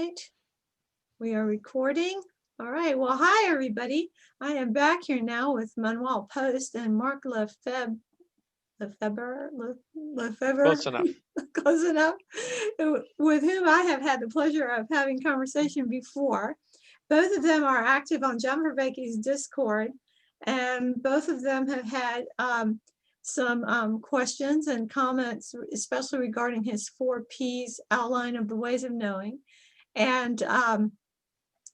right, we are recording. All right, well, hi everybody. I am back here now with Manuel Post and Mark Lefebvre, Close enough. close enough, with whom I have had the pleasure of having conversation before. Both of them are active on John Vervaeke's Discord, and both of them have had some questions and comments, especially regarding his 4 Ps outline of the ways of knowing. And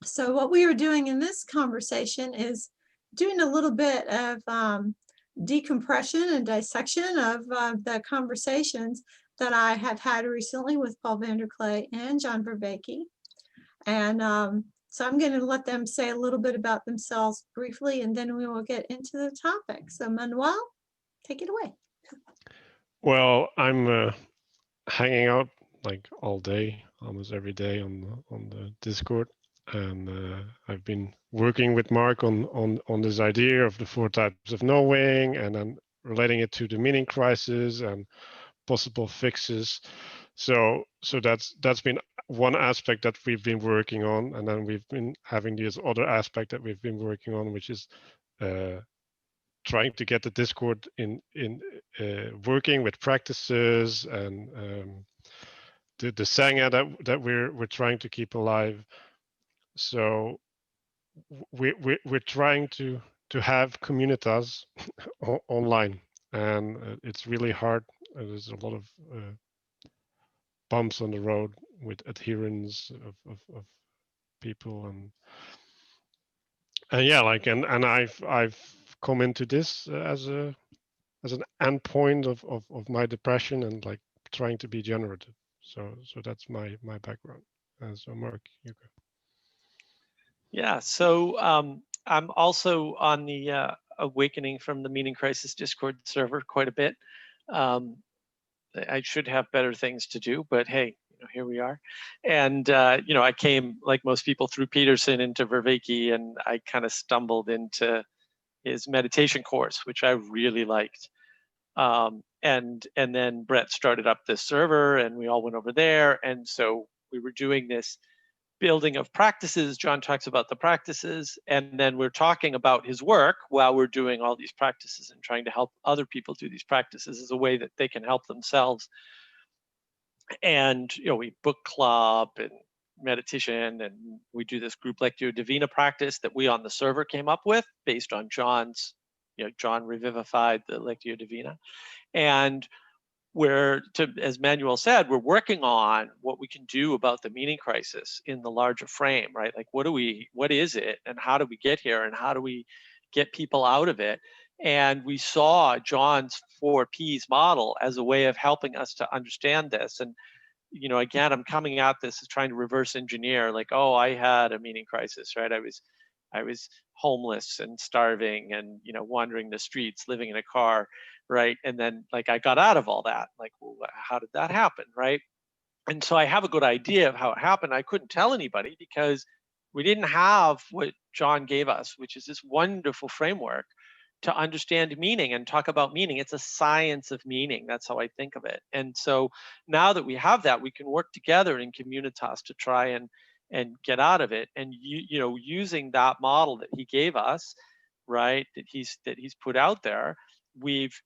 so what we are doing in this conversation is doing a little bit of decompression and dissection of the conversations that I have had recently with Paul VanderKlay and John Vervaeke. And so I'm going to let them say a little bit about themselves briefly, and then we will get into the topic. So Manuel, take it away. Well, I'm hanging out like all day, almost every day on the Discord, and I've been working with Mark on this idea of the 4 types of knowing, and then relating it to the meaning crisis and possible fixes. So that's been one aspect that we've been working on, and then we've been having this other aspect that we've been working on, which is trying to get the Discord in working with practices and the Sangha that we're trying to keep alive. So we're trying to have communitas online, and it's really hard. There's a lot of bumps on the road with adherence of people, and yeah, like and I've come into this as an endpoint of my depression, and like trying to be generative. So that's my background. So Mark, you go. Yeah, so I'm also on the Awakening from the Meaning Crisis Discord server quite a bit. I should have better things to do, but hey, here we are. And I came, like most people, through Peterson into Vervaeke, and I kind of stumbled into his meditation course, which I really liked. And then Brett started up this server, and we all went over there, and so we were doing this building of practices. John talks about the practices, and then we're talking about his work while we're doing all these practices and trying to help other people do these practices as a way that they can help themselves. And we book club and meditation, and we do this group Lectio Divina practice that we on the server came up with based on John's, John revivified the Lectio Divina. And as Manuel said, we're working on what we can do about the meaning crisis in the larger frame, right? Like, what is it, and how do we get here, and how do we get people out of it? And we saw John's 4 Ps model as a way of helping us to understand this. And, again, I'm coming at this as trying to reverse engineer, like, oh, I had a meaning crisis, right? I was homeless and starving and, wandering the streets, living in a car, right? And then like I got out of all that. Like, well, how did that happen, right? And so I have a good idea of how it happened. I couldn't tell anybody because we didn't have what John gave us, which is this wonderful framework to understand meaning and talk about meaning. It's a science of meaning. That's how I think of it. And so now that we have that, we can work together in communitas to try and get out of it. And using that model that he gave us, right, that he's put out there, we've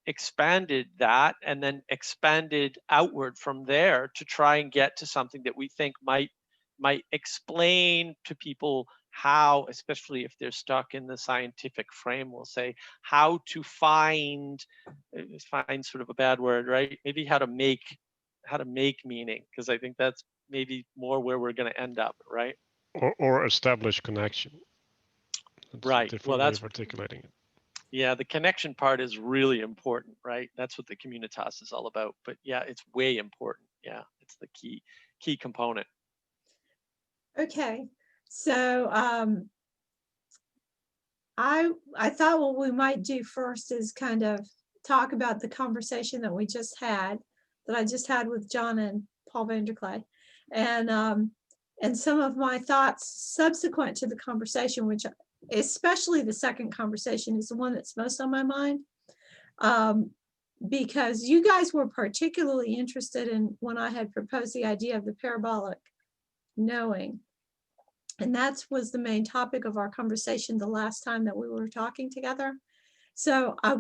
expanded that and then expanded outward from there to try and get to something that we think might explain to people how, especially if they're stuck in the scientific frame, we'll say how to find sort of a bad word, right? Maybe how to make meaning, because I think that's maybe more where we're going to end up, right? Or establish connection. That's right. Well, that's way of articulating it. Yeah, the connection part is really important, right? That's what the communitas is all about. But yeah, it's way important. Yeah, it's the key component. Okay, so I thought what we might do first is kind of talk about the conversation that I just had with John and Paul VanderKlay, and some of my thoughts subsequent to the conversation, which especially the second conversation is the one that's most on my mind, because you guys were particularly interested in when I had proposed the idea of the parabolic knowing. And that was the main topic of our conversation the last time that we were talking together. So I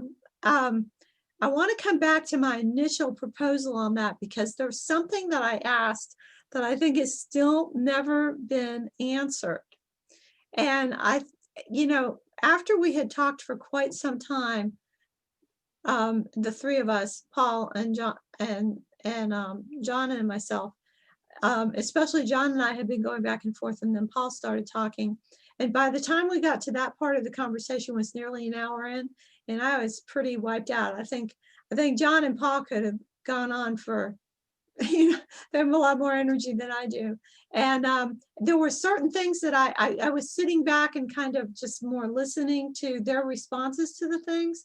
want to come back to my initial proposal on that, because there's something that I asked that I think has still never been answered. And after we had talked for quite some time, the three of us, Paul and John and John and myself, especially John and I had been going back and forth, and then Paul started talking. And by the time we got to that part of the conversation was nearly an hour in, and I was pretty wiped out. I think John and Paul could have gone on for, they have a lot more energy than I do. And there were certain things that I was sitting back and kind of just more listening to their responses to the things.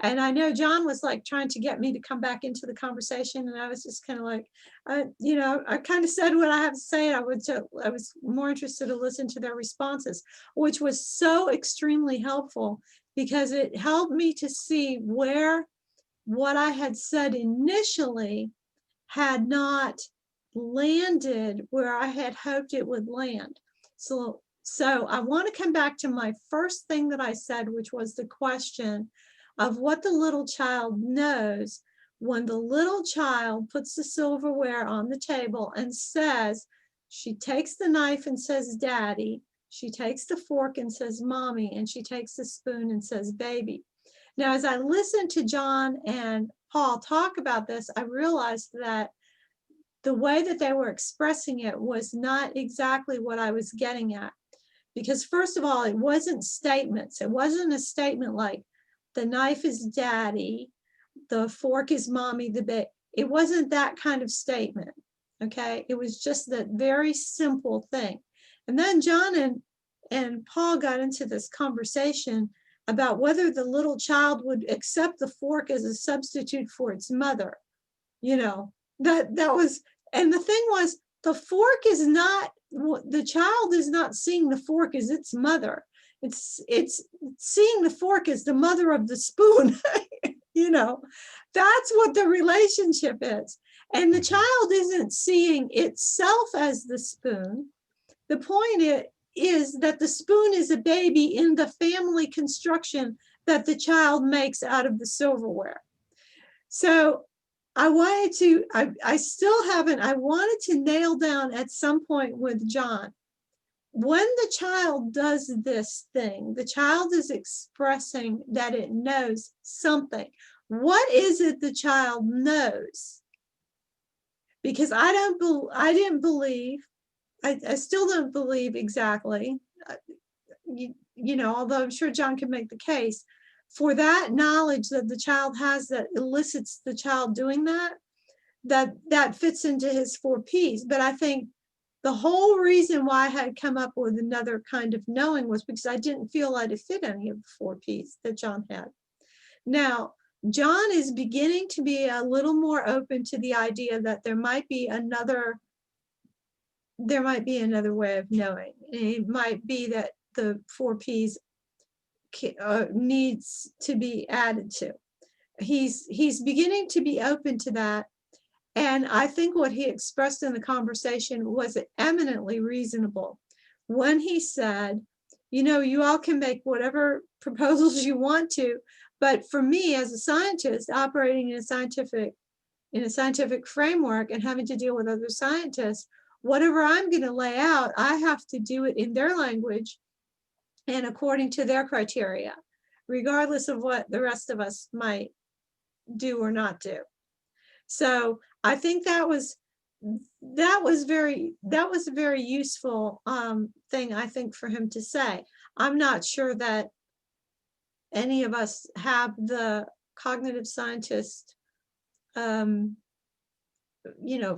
And I know John was like trying to get me to come back into the conversation, and I was just kind of like, I kind of said what I have to say. I was more interested to listen to their responses, which was so extremely helpful, because it helped me to see where what I had said initially had not landed where I had hoped it would land. So I want to come back to my first thing that I said, which was the question of what the little child knows when the little child puts the silverware on the table and says, she takes the knife and says, daddy, she takes the fork and says, mommy, and she takes the spoon and says, baby. Now, as I listened to John and Paul talk about this, I realized that the way that they were expressing it was not exactly what I was getting at. Because first of all, it wasn't statements. It wasn't a statement like, the knife is daddy, the fork is mommy, the baby. It wasn't that kind of statement, okay? It was just that very simple thing. And then John and Paul got into this conversation about whether the little child would accept the fork as a substitute for its mother. That was, and the thing was, the fork is not, the child is not seeing the fork as its mother. It's seeing the fork as the mother of the spoon. That's what the relationship is. And the child isn't seeing itself as the spoon. The point is that the spoon is a baby in the family construction that the child makes out of the silverware. So I wanted to, I still haven't, I wanted to nail down at some point with John, when the child does this thing, the child is expressing that it knows something. What is it the child knows? Because I didn't believe, I still don't believe exactly, although I'm sure John can make the case, for that knowledge that the child has that elicits the child doing that fits into his 4 Ps. But I think the whole reason why I had come up with another kind of knowing was because I didn't feel I'd fit any of the 4 Ps that John had. Now, John is beginning to be a little more open to the idea that there might be another way of knowing. It might be that the 4 Ps needs to be added to. He's beginning to be open to that. And I think what he expressed in the conversation was eminently reasonable when he said, you all can make whatever proposals you want to, but for me as a scientist operating in a scientific framework and having to deal with other scientists, whatever I'm going to lay out, I have to do it in their language and according to their criteria, regardless of what the rest of us might do or not do. So I think that was a very useful thing, I think, for him to say. I'm not sure that any of us have the cognitive scientist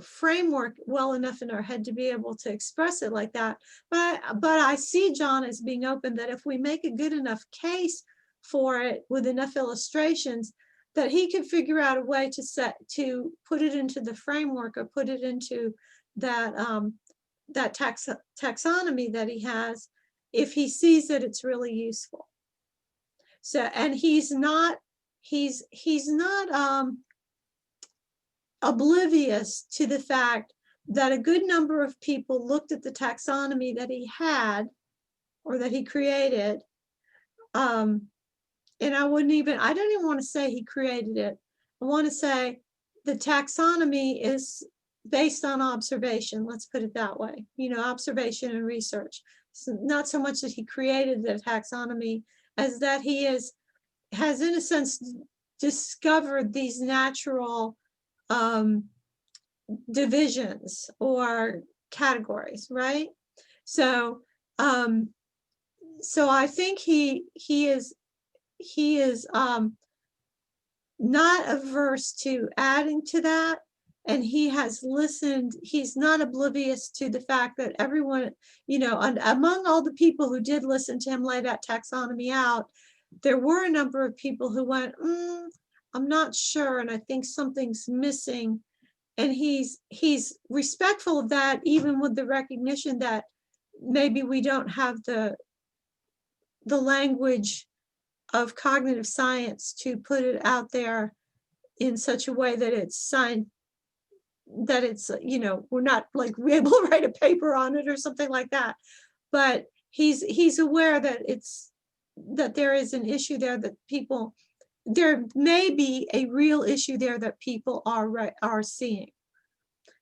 framework well enough in our head to be able to express it like that. But I see John as being open that if we make a good enough case for it with enough illustrations, that he could figure out a way to put it into the framework or put it into that taxonomy that he has, if he sees that it's really useful. So, and he's not oblivious to the fact that a good number of people looked at the taxonomy that he had or that he created. And I don't even want to say he created it. I want to say the taxonomy is based on observation. Let's put it that way. Observation and research. So not so much that he created the taxonomy as that he has in a sense discovered these natural divisions or categories, right? So I think he is not averse to adding to that, and he has listened. He's not oblivious to the fact that everyone, among all the people who did listen to him lay that taxonomy out, there were a number of people who went, I'm not sure, and I think something's missing. And he's respectful of that, even with the recognition that maybe we don't have the language of cognitive science to put it out there in such a way that it's signed, that it's, we're not like able to write a paper on it or something like that. But he's aware that there is an issue there, that there may be a real issue there that people are seeing.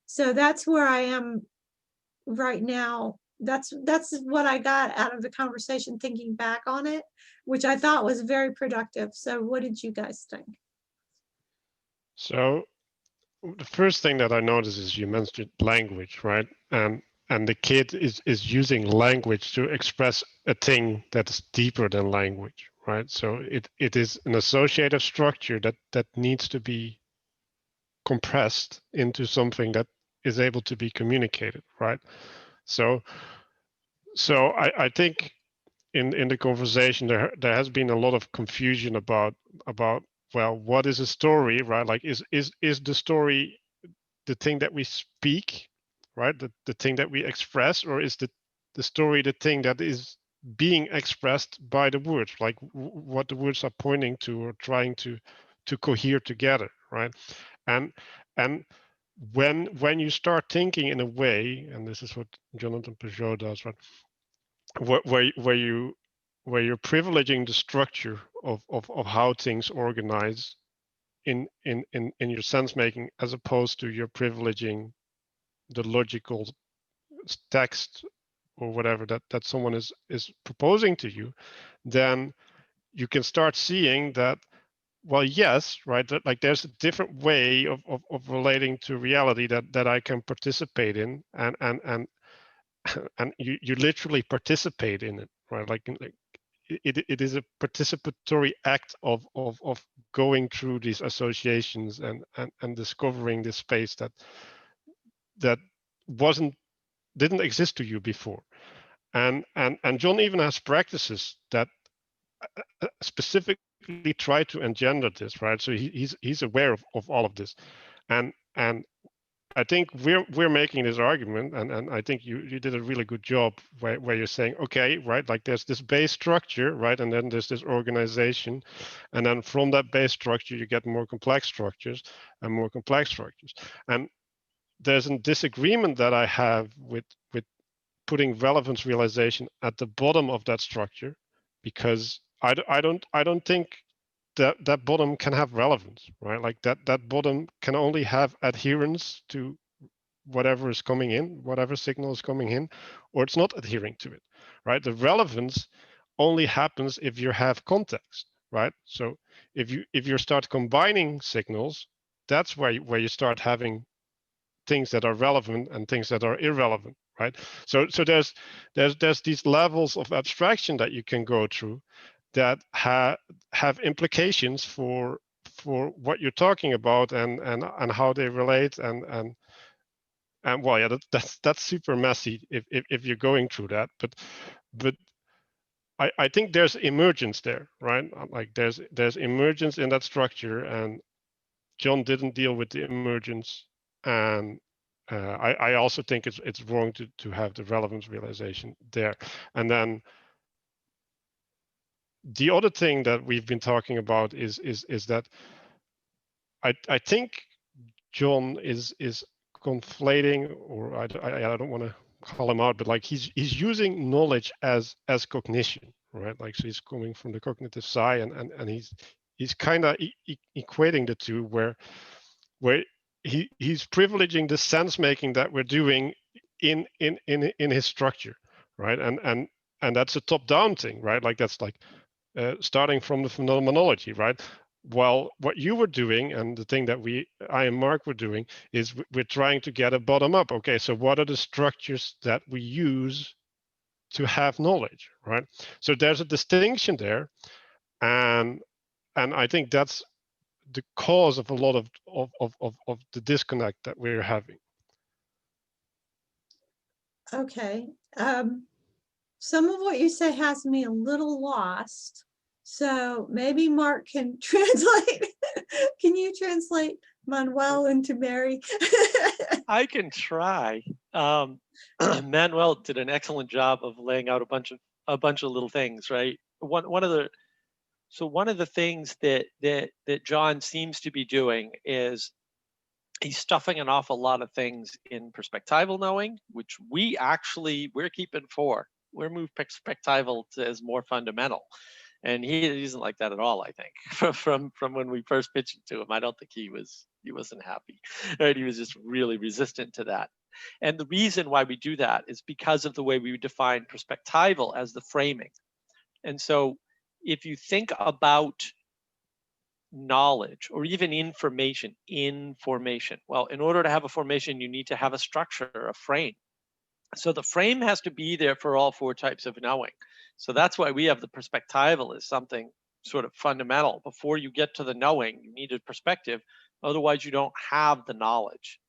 So that's where I am right now. That's what I got out of the conversation, thinking back on it, which I thought was very productive. So what did you guys think? So the first thing that I noticed is you mentioned language, right? And the kid is using language to express a thing that is deeper than language, right? So it is an associative structure that needs to be compressed into something that is able to be communicated, right? So I think in the conversation there has been a lot of confusion about well, what is a story, right? Like is the story the thing that we speak, right? The thing that we express, or is the story the thing that is being expressed by the words, like what the words are pointing to or trying to cohere together, right? And when you start thinking in a way, and this is what Jonathan Peugeot does, right? Where you're privileging the structure of how things organize in your sense making, as opposed to you're privileging the logical text or whatever that someone is proposing to you, then you can start seeing that, well, yes, right, that like there's a different way of relating to reality that I can participate in, and you literally participate in it, right? Like it is a participatory act of going through these associations and discovering this space that didn't exist to you before. And John even has practices that specifically try to engender this, right? So he's aware of all of this, and I think we're making this argument, and I think you did a really good job where you're saying, okay, right, like there's this base structure, right, and then there's this organization, and then from that base structure you get more complex structures and more complex structures. And there's a disagreement that I have with putting relevance realization at the bottom of that structure, because I don't think that bottom can have relevance, right? Like that bottom can only have adherence to whatever is coming in, whatever signal is coming in, or it's not adhering to it, right? The relevance only happens if you have context, right? So if you start combining signals, that's where you start having things that are relevant and things that are irrelevant, right? So there's these levels of abstraction that you can go through that have implications for what you're talking about and how they relate, and well, yeah, that's super messy if you're going through that, but I think there's emergence there, right? Like there's emergence in that structure, and John didn't deal with the emergence, and I also think it's wrong to have the relevance realization there. And then the other thing that we've been talking about is that I think John is conflating, or I don't want to call him out, but like he's using knowledge as cognition, right? Like, so he's coming from the cognitive side, and he's kind of equating the two, where he's privileging the sense making that we're doing in his structure, right? And that's a top down thing, right? Like that's like starting from the phenomenology, right? Well, what you were doing, and the thing that I and Mark were doing, is we're trying to get a bottom up. Okay, so what are the structures that we use to have knowledge, right? So there's a distinction there, and I think that's the cause of a lot of the disconnect that we're having. Okay. Some of what you say has me a little lost. So maybe Mark can translate. Can you translate Manuel into Mary? I can try. Manuel did an excellent job of laying out a bunch of little things, right? One of the things that John seems to be doing is he's stuffing an awful lot of things in perspectival knowing, which we're keeping for. We're moved perspectival as more fundamental. And he isn't like that at all, I think, from when we first pitched it to him. I don't think he wasn't happy, right? He was just really resistant to that. And the reason why we do that is because of the way we define perspectival as the framing. And so if you think about knowledge or even information in formation, well, in order to have a formation, you need to have a structure, a frame. So the frame has to be there for all four types of knowing. So that's why we have the perspectival as something sort of fundamental. Before you get to the knowing, you need a perspective. Otherwise, you don't have the knowledge.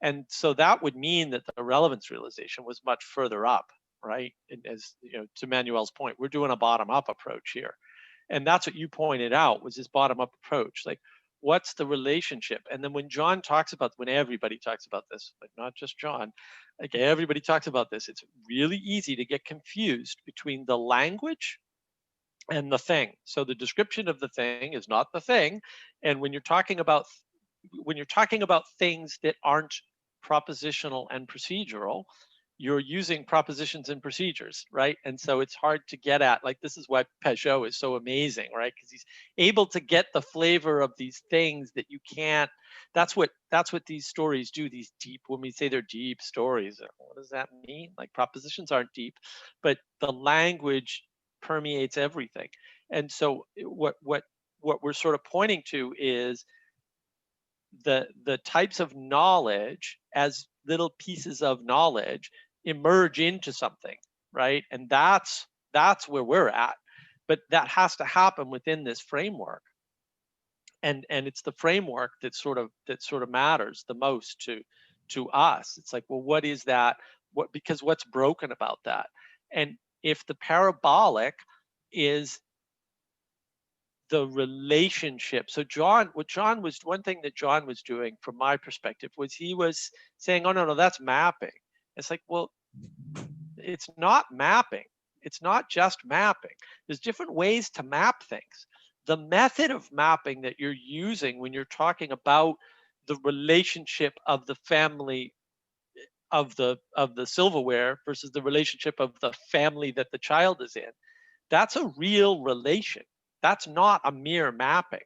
And so that would mean that the relevance realization was much further up, right? And as you know, to Manuel's point, we're doing a bottom-up approach here. And that's what you pointed out, was this bottom-up approach. Like, what's the relationship? And then when everybody talks about this, but not just John, like everybody talks about this, it's really easy to get confused between the language and the thing. So the description of the thing is not the thing. And when you're talking about things that aren't propositional and procedural, you're using propositions and procedures, right? And so it's hard to get at. Like, this is why Peugeot is so amazing, right? Because he's able to get the flavor of these things that you can't. That's what these stories do. These deep, when we say they're deep stories, what does that mean? Like, propositions aren't deep, but the language permeates everything. And so what we're sort of pointing to is the types of knowledge as little pieces of knowledge emerge into something, right? And that's where we're at. But that has to happen within this framework. And it's the framework that sort of matters the most to us. It's like, well, what is that? Because what's broken about that? And if the parabolic is the relationship. So one thing that John was doing from my perspective was he was saying, oh, no, that's mapping. It's like, well, it's not mapping. It's not just mapping. There's different ways to map things. The method of mapping that you're using when you're talking about the relationship of the family of the silverware versus the relationship of the family that the child is in, that's a real relation. That's not a mere mapping,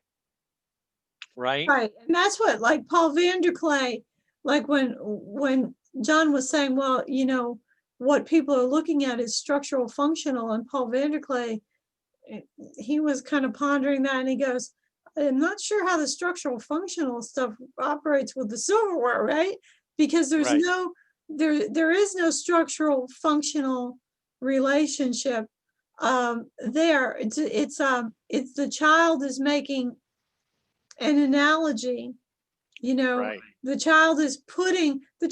right? Right. And that's what, like, Paul VanderKlay, like when John was saying, well, you know, what people are looking at is structural functional, and Paul VanderKlay, he was kind of pondering that, and he goes, I'm not sure how the structural functional stuff operates with the silverware, right? Because there's right. there is no structural functional relationship there. It's the child is making an analogy, you know, right. the child is putting the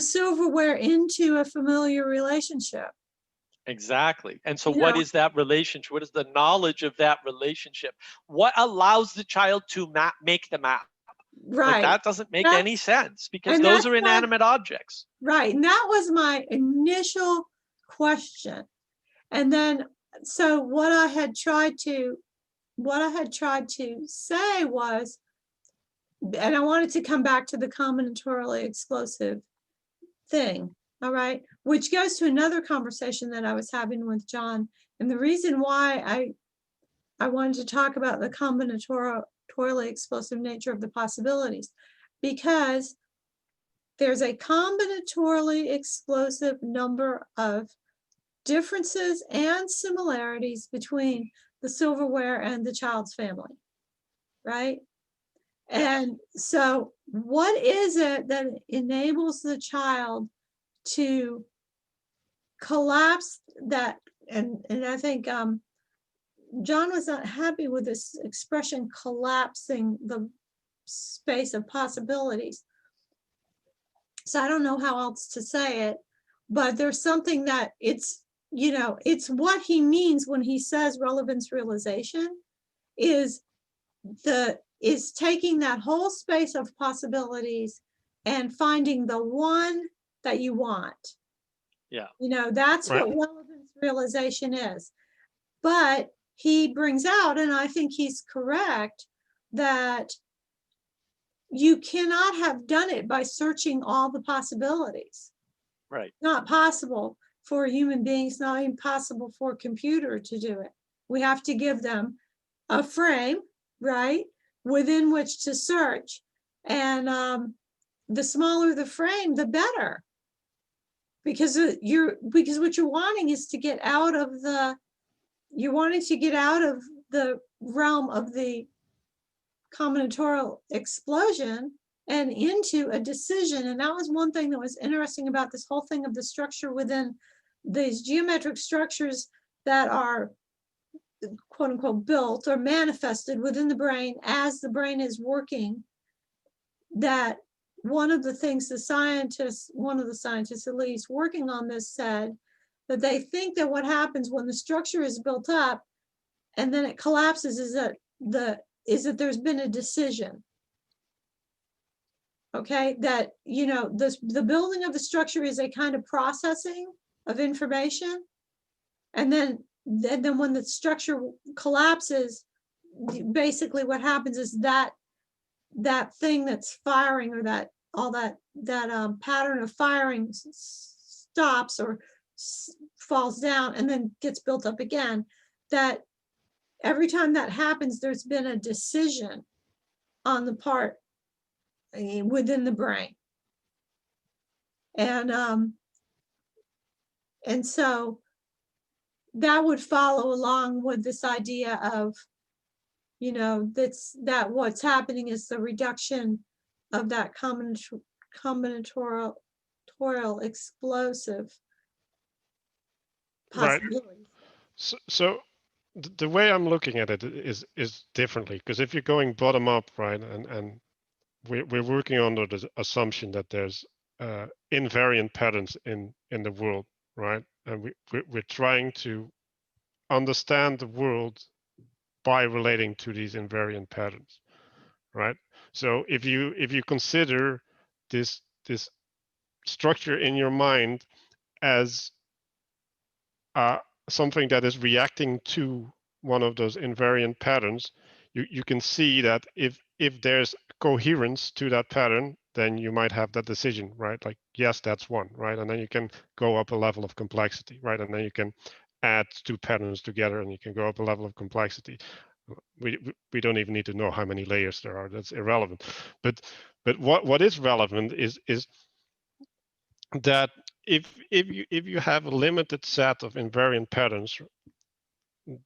silverware into a familiar relationship. Exactly. And so what is that relationship? What is the knowledge of that relationship? What allows the child to make the map? Right. Like, that doesn't make any sense, because and those are inanimate objects. Right. And that was my initial question. And then, so what I had tried to say was, and I wanted to come back to the combinatorially explosive thing, all right, which goes to another conversation that I was having with John. And the reason why I wanted to talk about the combinatorially explosive nature of the possibilities, because there's a combinatorially explosive number of differences and similarities between the silverware and the child's family, right? And so what is it that enables the child to collapse that? And I think John was not happy with this expression, collapsing the space of possibilities. So I don't know how else to say it, but there's something that it's, you know, it's what he means when he says relevance realization is taking that whole space of possibilities and finding the one that you want. Yeah. You know, that's Right. what relevance realization is. But he brings out, and I think he's correct, that you cannot have done it by searching all the possibilities. Right. Not possible for human beings, not even possible for a computer to do it. We have to give them a frame, right, within which to search. And the smaller the frame, the better. Because what you're wanting is to get out of the, you're wanting to get out of the realm of the combinatorial explosion and into a decision. And that was one thing that was interesting about this whole thing of the structure within these geometric structures that are quote unquote built or manifested within the brain as the brain is working. That one of the things one of the scientists at least working on this said that they think that what happens when the structure is built up and then it collapses is that there's been a decision. Okay, that, you know, the building of the structure is a kind of processing of information. And then when the structure collapses, basically what happens is that thing that's firing, or that pattern of firing stops or falls down and then gets built up again. That every time that happens, there's been a decision on the part within the brain. And so that would follow along with this idea of, you know, that what's happening is the reduction of that combinatorial explosive possibility. Right. So the way I'm looking at it is differently, because if you're going bottom up, right, and we're working under the assumption that there's invariant patterns in the world, right, and we're trying to understand the world by relating to these invariant patterns, right? So if you consider this structure in your mind as something that is reacting to one of those invariant patterns, you can see that if there's coherence to that pattern, then you might have that decision, right? Like, yes, that's one, right? And then you can go up a level of complexity, right? And then you can add two patterns together and you can go up a level of complexity. We don't even need to know how many layers there are. That's irrelevant. But what is relevant is that if you have a limited set of invariant patterns,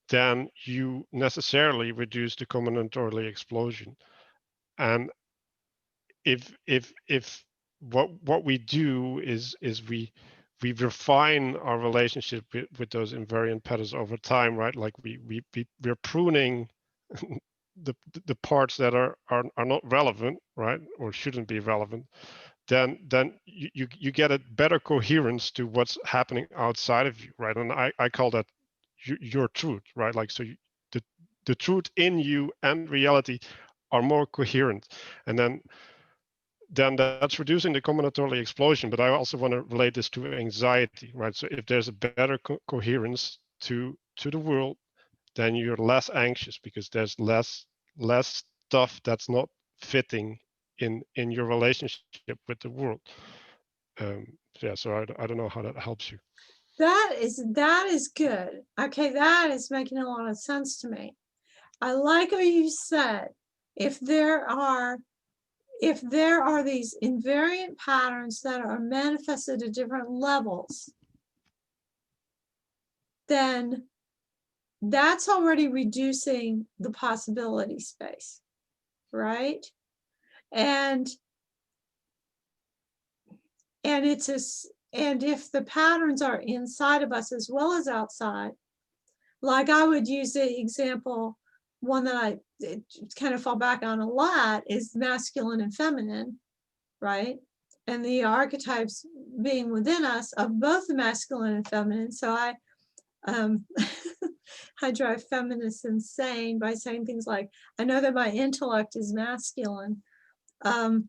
then you necessarily reduce the combinatorial explosion. And if what we do is we refine our relationship with those invariant patterns over time, right? Like we're pruning the parts that are not relevant, right, or shouldn't be relevant. Then you get a better coherence to what's happening outside of you, right? And I call that your truth, right? Like, so the truth in you and reality are more coherent, and then that's reducing the combinatorial explosion. But I also want to relate this to anxiety, right? So if there's a better coherence to the world, then you're less anxious because there's less stuff that's not fitting in your relationship with the world. Yeah, so I don't know how that helps you. That is good. Okay, that is making a lot of sense to me. I like what you said. If there are these invariant patterns that are manifested at different levels, then that's already reducing the possibility space, right? And if the patterns are inside of us as well as outside, like I would use the example, one that I kind of fall back on a lot is masculine and feminine, right? And the archetypes being within us of both the masculine and feminine. So I drive feminists insane by saying things like, I know that my intellect is masculine. No,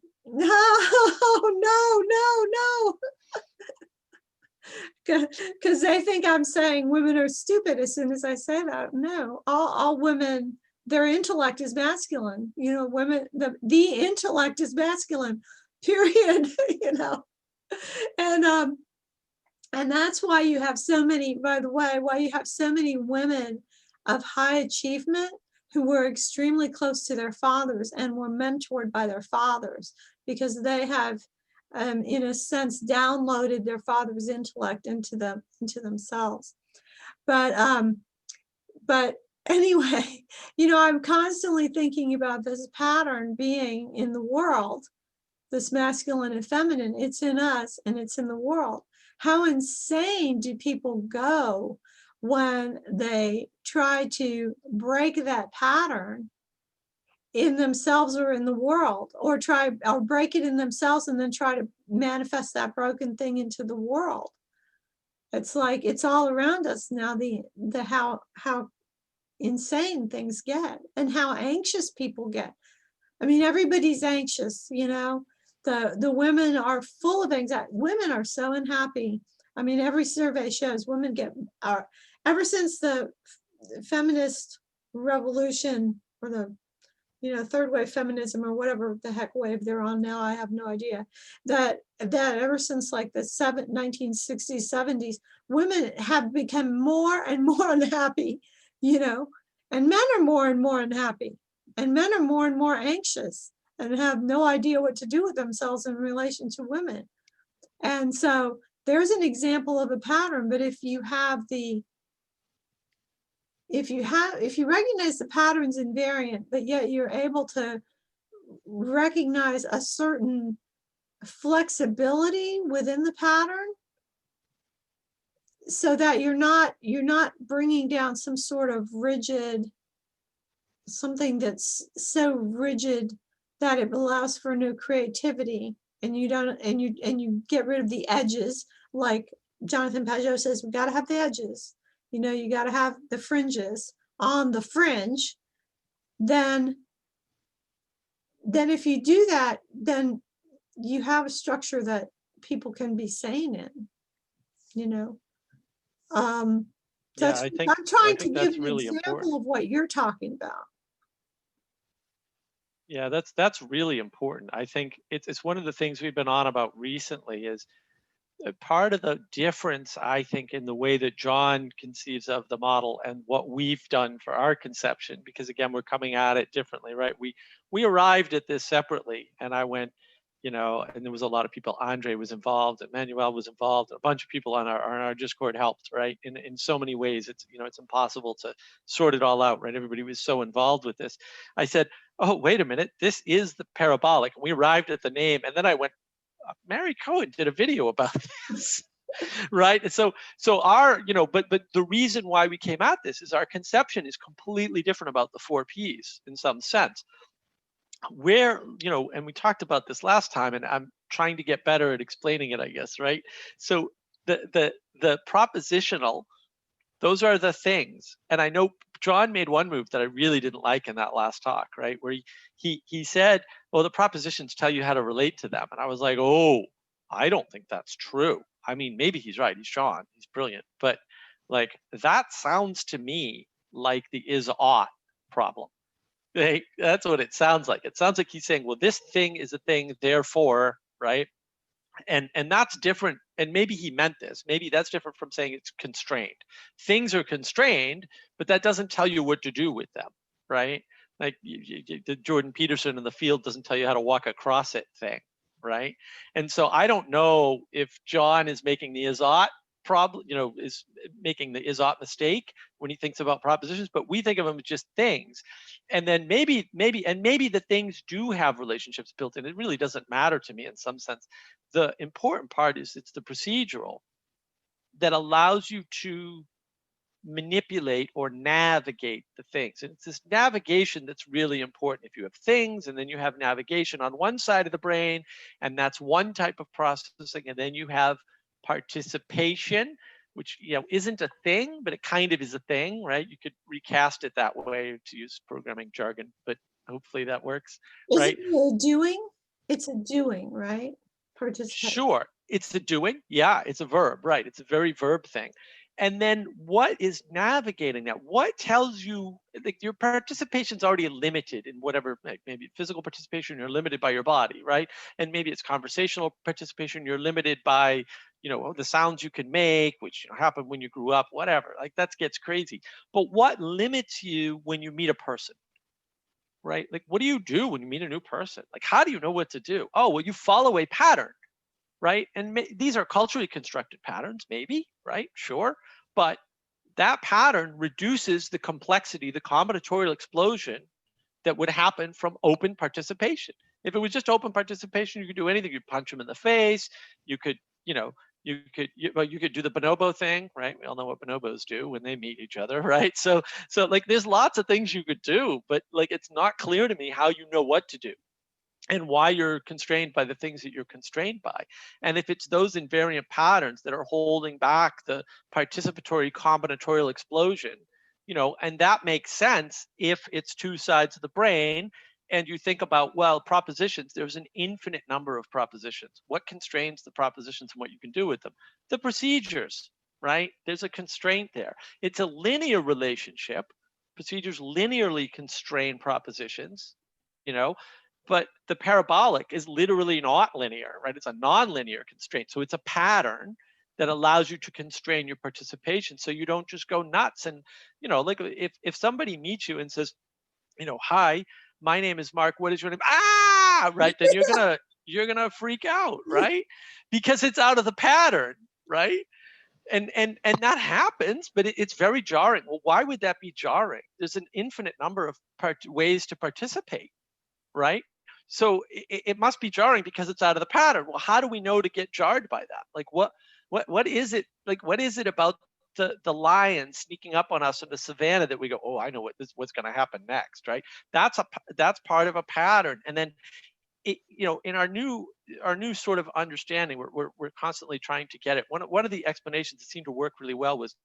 because they think I'm saying women are stupid as soon as I say that. No, all women, their intellect is masculine. You know, women, the intellect is masculine, period. You know, and that's why you have so many, by the way, why you have so many women of high achievement who were extremely close to their fathers and were mentored by their fathers, because they have, in a sense, downloaded their father's intellect into themselves. But anyway, you know, I'm constantly thinking about this pattern being in the world, this masculine and feminine. It's in us and it's in the world. How insane do people go when they try to break that pattern in themselves or in the world, or break it in themselves and then try to manifest that broken thing into the world? It's like it's all around us now, how insane things get and how anxious people get. I mean, everybody's anxious, you know. The women are full of anxiety. Women are so unhappy. I mean, every survey shows women ever since the feminist revolution, or the, you know, third wave feminism, or whatever the heck wave they're on now, I have no idea, that ever since like the 1960s, 70s, women have become more and more unhappy, you know, and men are more and more unhappy, and men are more and more anxious and have no idea what to do with themselves in relation to women. And so there's an example of a pattern. But if you recognize the patterns invariant, but yet you're able to recognize a certain flexibility within the pattern, so that you're not bringing down some sort of rigid, something that's so rigid that it allows for no creativity, and you don't, and you get rid of the edges, like Jonathan Pajot says, we got to have the edges, you know, you got to have the fringes on the fringe. Then if you do that, then you have a structure that people can be sane in, you know. Yeah, I'm trying to give that's an really example important. of what you're talking about. Yeah, that's really important. I think it's one of the things we've been on about recently, is part of the difference, I think, in the way that John conceives of the model and what we've done for our conception, because again, we're coming at it differently, right? We arrived at this separately, and I went, you know, and there was a lot of people. Andre was involved, and Manuel was involved, and a bunch of people on our Discord helped, right? In so many ways, it's, you know, it's impossible to sort it all out, right? Everybody was so involved with this. I said, oh, wait a minute, this is the parabolic. And we arrived at the name, and then I went, Mary Cohen did a video about this, right? And so our, you know, but the reason why we came at this is our conception is completely different about the 4 Ps in some sense. Where, you know, and we talked about this last time, and I'm trying to get better at explaining it, I guess, right? So the propositional, those are the things. And I know John made one move that I really didn't like in that last talk, right? Where he said, well, the propositions tell you how to relate to them. And I was like, oh, I don't think that's true. I mean, maybe he's right. He's John. He's brilliant. But like, that sounds to me like the is ought problem. That's what it sounds like. It sounds like he's saying, well, this thing is a thing, therefore, right? And that's different. And maybe he meant this. Maybe that's different from saying it's constrained. Things are constrained, but that doesn't tell you what to do with them, right? Like the Jordan Peterson in the field doesn't tell you how to walk across it thing, right? And so I don't know if John is making the Izot problem, is making the Izot mistake when he thinks about propositions, but we think of them as just things. And then maybe the things do have relationships built in. It really doesn't matter to me in some sense. The important part is it's the procedural that allows you to manipulate or navigate the things. And it's this navigation that's really important. If you have things and then you have navigation on one side of the brain, and that's one type of processing, and then you have participation, which isn't a thing, but it kind of is a thing, right? You could recast it that way to use programming jargon, but hopefully that works, right? Is it a doing? It's a doing, right? Participate. Sure, it's the doing. Yeah, it's a verb, right? It's a very verb thing. And then what is navigating that? What tells you, like, your participation's already limited in whatever, like maybe physical participation, you're limited by your body, right? And maybe it's conversational participation, you're limited by, the sounds you can make, which happened when you grew up, whatever. Like that gets crazy. But what limits you when you meet a person? Right? Like, what do you do when you meet a new person? Like, how do you know what to do? Oh, well, you follow a pattern, right? And these are culturally constructed patterns, maybe, right? Sure. But that pattern reduces the complexity, the combinatorial explosion that would happen from open participation. If it was just open participation, you could do anything. You'd punch them in the face. You could, you could do the bonobo thing, right? We all know what bonobos do when they meet each other, right? So like there's lots of things you could do, but like it's not clear to me how you know what to do and why you're constrained by the things that you're constrained by. And if it's those invariant patterns that are holding back the participatory combinatorial explosion, and that makes sense if it's two sides of the brain. And you think about, well, propositions, there's an infinite number of propositions. What constrains the propositions and what you can do with them? The procedures, right? There's a constraint there. It's a linear relationship. Procedures linearly constrain propositions, but the parabolic is literally not linear, right? It's a non-linear constraint. So it's a pattern that allows you to constrain your participation so you don't just go nuts. And, like if somebody meets you and says, hi, my name is Mark, what is your name? Ah, right, then you're gonna freak out, right? Because it's out of the pattern, right? And that happens, but it's very jarring. Well, why would that be jarring? There's an infinite number of ways to participate, right? So it must be jarring because it's out of the pattern. Well, how do we know to get jarred by that? Like what is it? Like what is it about the lion sneaking up on us in the savannah that we go, oh, I know what's going to happen next, right? That's part of a pattern. And then in our new sort of understanding, we're constantly trying to get it. One of the explanations that seemed to work really well was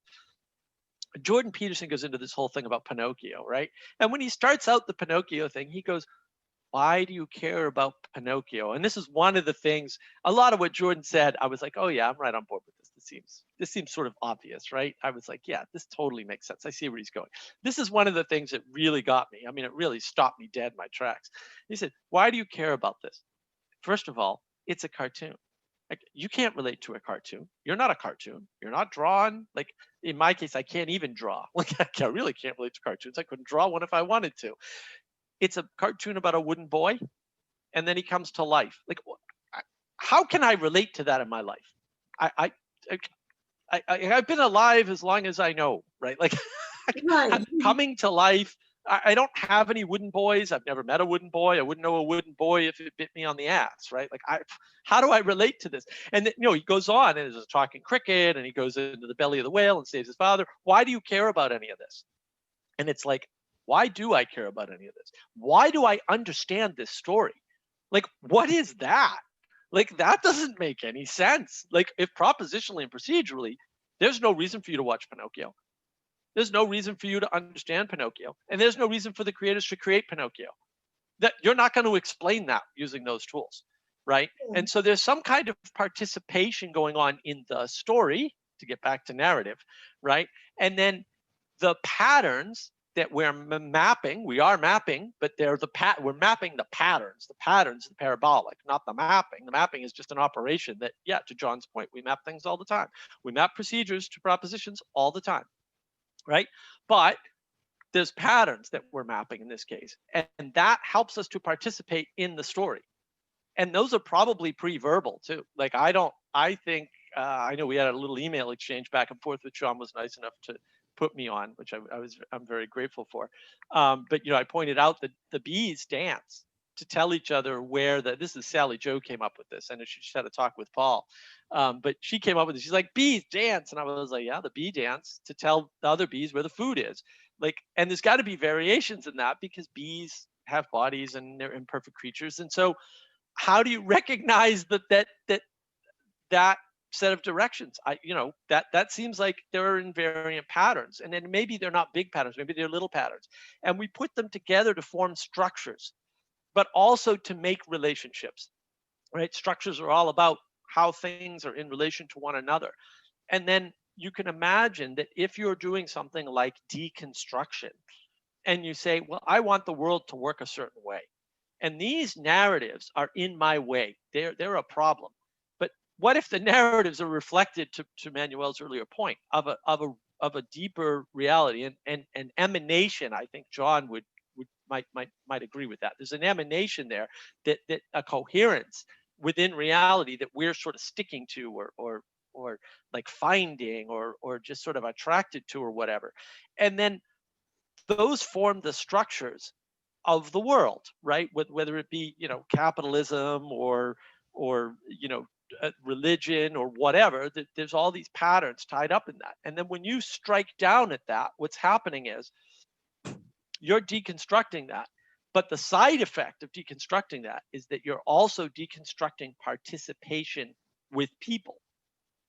Jordan Peterson goes into this whole thing about Pinocchio, right? And when he starts out the Pinocchio thing, he goes, why do you care about Pinocchio? And this is one of the things, a lot of what Jordan said, I was like, oh yeah, I'm right on board with this. This seems sort of obvious, right? I was like, yeah, this totally makes sense. I see where he's going. This is one of the things that really got me. I mean, it really stopped me dead in my tracks. He said, why do you care about this? First of all, it's a cartoon. Like, you can't relate to a cartoon. You're not a cartoon. You're not drawn. Like in my case, I can't even draw. Like I really can't relate to cartoons. I couldn't draw one if I wanted to. It's a cartoon about a wooden boy, and then he comes to life. Like, how can I relate to that in my life? I've been alive as long as I know, right? Like, Right. coming to life. I don't have any wooden boys. I've never met a wooden boy. I wouldn't know a wooden boy if it bit me on the ass, right? Like, how do I relate to this? And then, he goes on and is talking cricket, and he goes into the belly of the whale and saves his father. Why do you care about any of this? And it's like, why do I care about any of this? Why do I understand this story? Like, what is that? Like, that doesn't make any sense. Like, if propositionally and procedurally, there's no reason for you to watch Pinocchio. There's no reason for you to understand Pinocchio. And there's no reason for the creators to create Pinocchio. That you're not going to explain that using those tools, right? And so there's some kind of participation going on in the story, to get back to narrative, right? And then the patterns that we're mapping, we are mapping, but they're we're mapping the patterns of the parabolic, not the mapping. The mapping is just an operation that, yeah, to John's point, we map things all the time. We map procedures to propositions all the time, right? But there's patterns that we're mapping in this case, and that helps us to participate in the story. And those are probably pre-verbal too. Like I think, I know we had a little email exchange back and forth, which John was nice enough to put me on, which I'm very grateful for. But I pointed out that the bees dance to tell each other where this is Sally Joe came up with this. I know she just had a talk with Paul, but she came up with it. She's like, bees dance, and I was like, yeah, the bee dance to tell the other bees where the food is. Like, and there's got to be variations in that because bees have bodies and they're imperfect creatures, and so how do you recognize that set of directions? That seems like there are invariant patterns, and then maybe they're not big patterns, maybe they're little patterns, and we put them together to form structures, but also to make relationships, right? Structures are all about how things are in relation to one another. And then you can imagine that if you're doing something like deconstruction and you say, well, I want the world to work a certain way, and these narratives are in my way, they're a problem. But what if the narratives are reflected, to Manuel's earlier point, of a deeper reality and an emanation? I think John might agree with that. There's an emanation there, that a coherence within reality that we're sort of sticking to or like finding or just sort of attracted to or whatever. And then those form the structures of the world, right? Whether it be, capitalism or religion or whatever, there's all these patterns tied up in that. And then when you strike down at that, what's happening is you're deconstructing that. But the side effect of deconstructing that is that you're also deconstructing participation with people,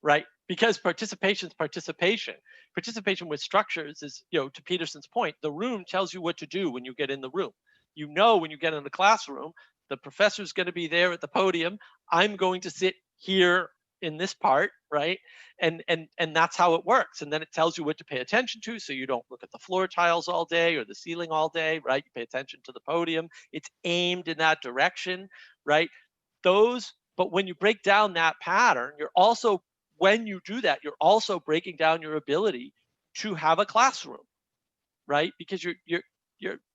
right? Because participation is participation. Participation with structures is, to Peterson's point, the room tells you what to do when you get in the room. When you get in the classroom, the professor's going to be there at the podium. I'm going to sit here in this part, right? And that's how it works. And then it tells you what to pay attention to, so you don't look at the floor tiles all day or the ceiling all day, right? You pay attention to the podium. It's aimed in that direction, right? But when you break down that pattern, when you do that, you're also breaking down your ability to have a classroom, right? Because you're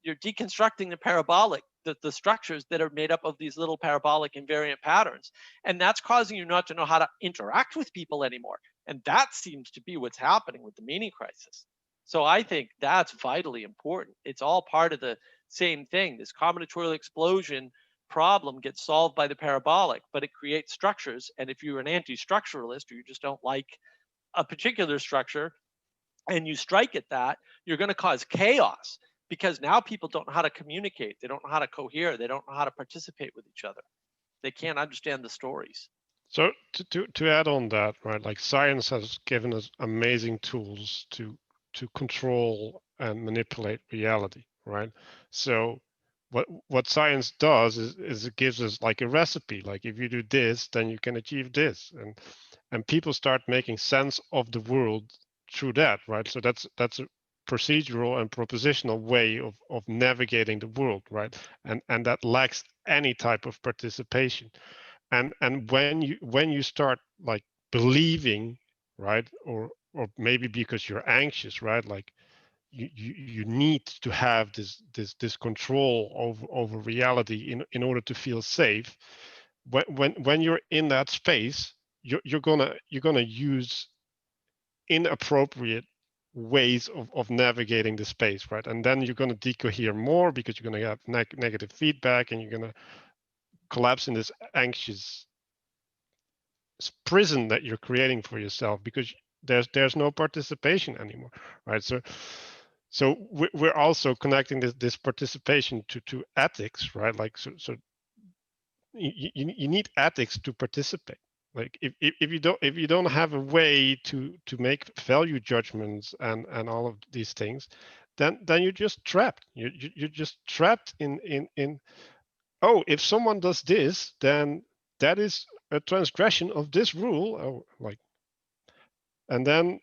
deconstructing the parabolic, the structures that are made up of these little parabolic invariant patterns. And that's causing you not to know how to interact with people anymore. And that seems to be what's happening with the meaning crisis. So I think that's vitally important. It's all part of the same thing. This combinatorial explosion problem gets solved by the parabolic, but it creates structures. And if you're an anti-structuralist or you just don't like a particular structure and you strike at that, you're going to cause chaos, because now people don't know how to communicate. They don't know how to cohere. They don't know how to participate with each other. They can't understand the stories. So to add on that, right, like science has given us amazing tools to control and manipulate reality, right? So what science does is it gives us like a recipe. Like if you do this, then you can achieve this, and people start making sense of the world through that, right? So that's a procedural and propositional way of navigating the world, right? And that lacks any type of participation. And when you start like believing, right, or maybe because you're anxious, right, like you need to have this control over reality in order to feel safe. When you're in that space, you're gonna use inappropriate ways of navigating the space, right? And then you're going to decohere more because you're going to have negative feedback, and you're going to collapse in this anxious prison that you're creating for yourself because there's no participation anymore, right? So we're also connecting this participation to ethics, right? Like so you need ethics to participate. Like if you don't have a way to make value judgments and all of these things, then you're just trapped. You're just trapped in oh, if someone does this, then that is a transgression of this rule. Oh, like, and then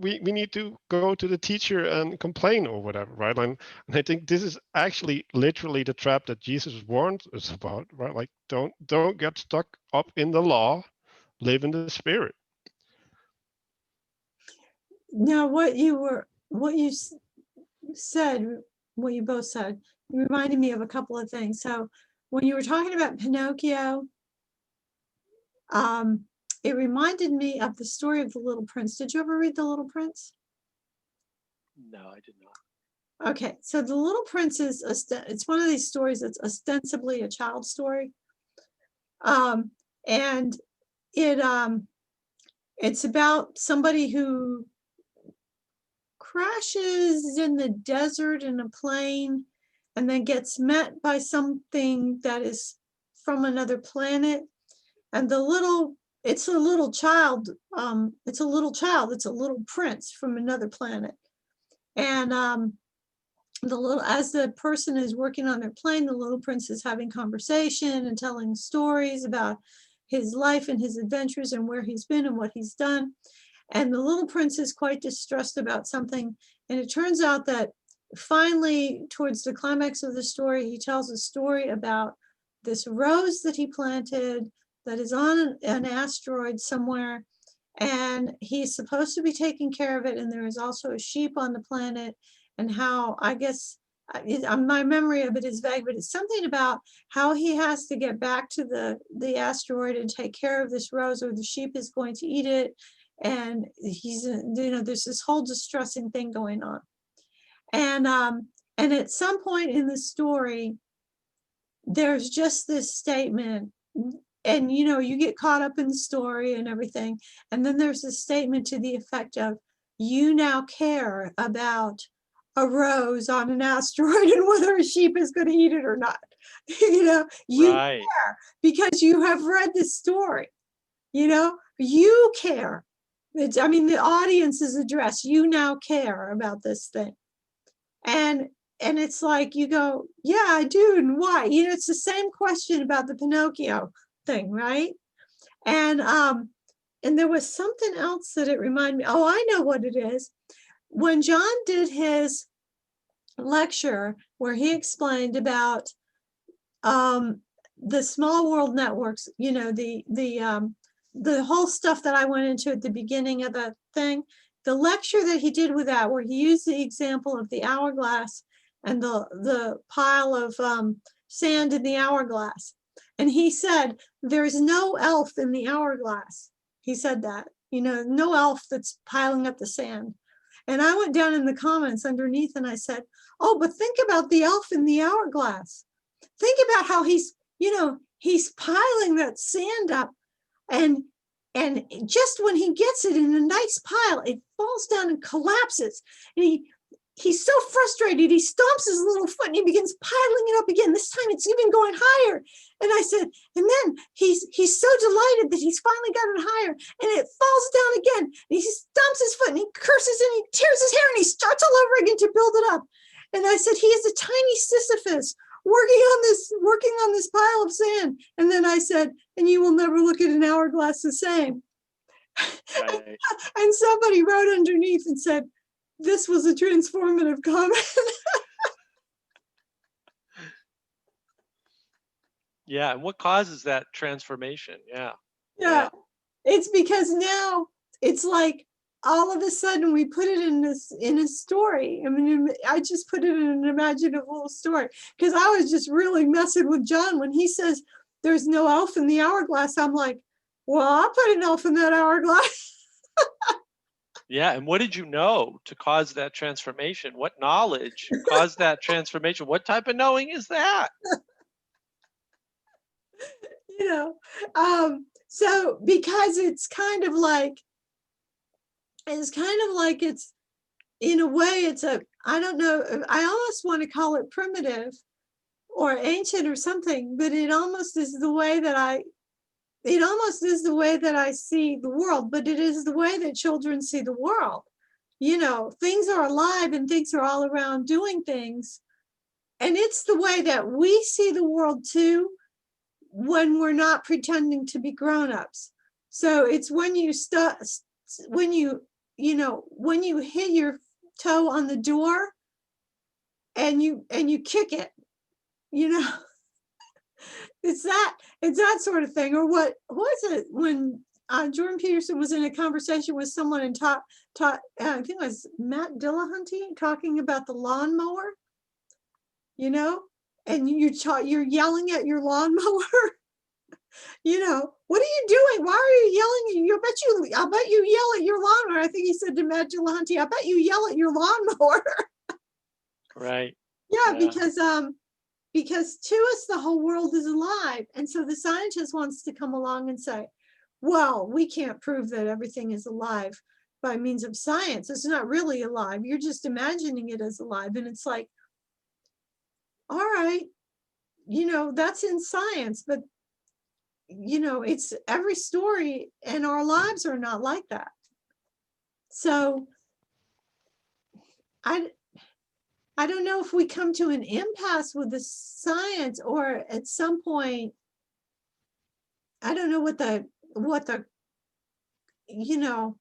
we need to go to the teacher and complain or whatever, right? And I think this is actually literally the trap that Jesus warned us about, right? Like don't get stuck up in the law, live in the spirit. Now, what you said, what you both said, reminded me of a couple of things. So when you were talking about Pinocchio, it reminded me of the story of the Little Prince. Did you ever read The Little Prince? No, I did not. Okay, so The Little Prince is it's one of these stories that's ostensibly a child story, and it's about somebody who crashes in the desert in a plane and then gets met by something that is from another planet, and it's a little child, it's a little prince from another planet. And as the person is working on their plane, the little prince is having conversation and telling stories about his life and his adventures and where he's been and what he's done. And the little prince is quite distressed about something. And it turns out that finally, towards the climax of the story, he tells a story about this rose that he planted that is on an asteroid somewhere. And he's supposed to be taking care of it. And there is also a sheep on the planet. And how, I guess, my memory of it is vague, but it's something about how he has to get back to the asteroid and take care of this rose, or the sheep is going to eat it. And he's, there's this whole distressing thing going on. And at some point in the story, there's just this statement, and you get caught up in the story and everything. And then there's a statement to the effect of, you now care about a rose on an asteroid and whether a sheep is going to eat it or not. You Right. care because you have read the story. You care. The audience is addressed. You now care about this thing. And it's like, you go, yeah, I do. And why? It's the same question about the Pinocchio thing, right? And there was something else that it reminded me. Oh, I know what it is. When John did his lecture where he explained about the small world networks, the whole stuff that I went into at the beginning of the thing, the lecture that he did with that, where he used the example of the hourglass and the pile of sand in the hourglass. And he said, there's no elf in the hourglass. He said that, no elf that's piling up the sand. And I went down in the comments underneath and I said, oh, but think about the elf in the hourglass. Think about how he's piling that sand up, and just when he gets it in a nice pile, it falls down and collapses. And he's so frustrated, he stomps his little foot and he begins piling it up again. This time it's even going higher. And I said, and then he's so delighted that he's finally got it higher, and it falls down again. And he stomps his foot and he curses and he tears his hair and he starts all over again to build it up. And I said, he is a tiny Sisyphus working on this pile of sand. And then I said, and you will never look at an hourglass the same. Right. And somebody wrote underneath and said, this was a transformative comment. Yeah, and what causes that transformation? Yeah. It's because now it's like all of a sudden we put it in a story. I just put it in an imaginative little story because I was just really messing with John when he says there's no elf in the hourglass. I'm like, well, I'll put an elf in that hourglass. Yeah, and what did you know to cause that transformation? What knowledge caused that transformation? What type of knowing is that? So because it's kind of like it's in a way I don't know, I almost want to call it primitive or ancient or something, but it almost is the way that I see the world, but it is the way that children see the world. Things are alive and things are all around doing things. And it's the way that we see the world too, when we're not pretending to be grown-ups. So it's when you you know, when you hit your toe on the door and you kick it, you know, it's that sort of thing. Or what was it when Jordan Peterson was in a conversation with someone and taught I think it was Matt Dillahunty talking about the lawnmower, you know, and you're yelling at your lawnmower. You know, what are you doing? Why are you yelling? I bet you yell at your lawnmower. I think he said to Matt Dillahunty, I bet you yell at your lawnmower. Right. Yeah, because to us the whole world is alive, and so the scientist wants to come along and say, well, we can't prove that everything is alive by means of science. It's not really alive. You're just imagining it as alive. And it's like, all right, you know, that's in science, but you know, it's every story and our lives are not like that. So I don't know if we come to an impasse with the science, or at some point, I don't know what the you know,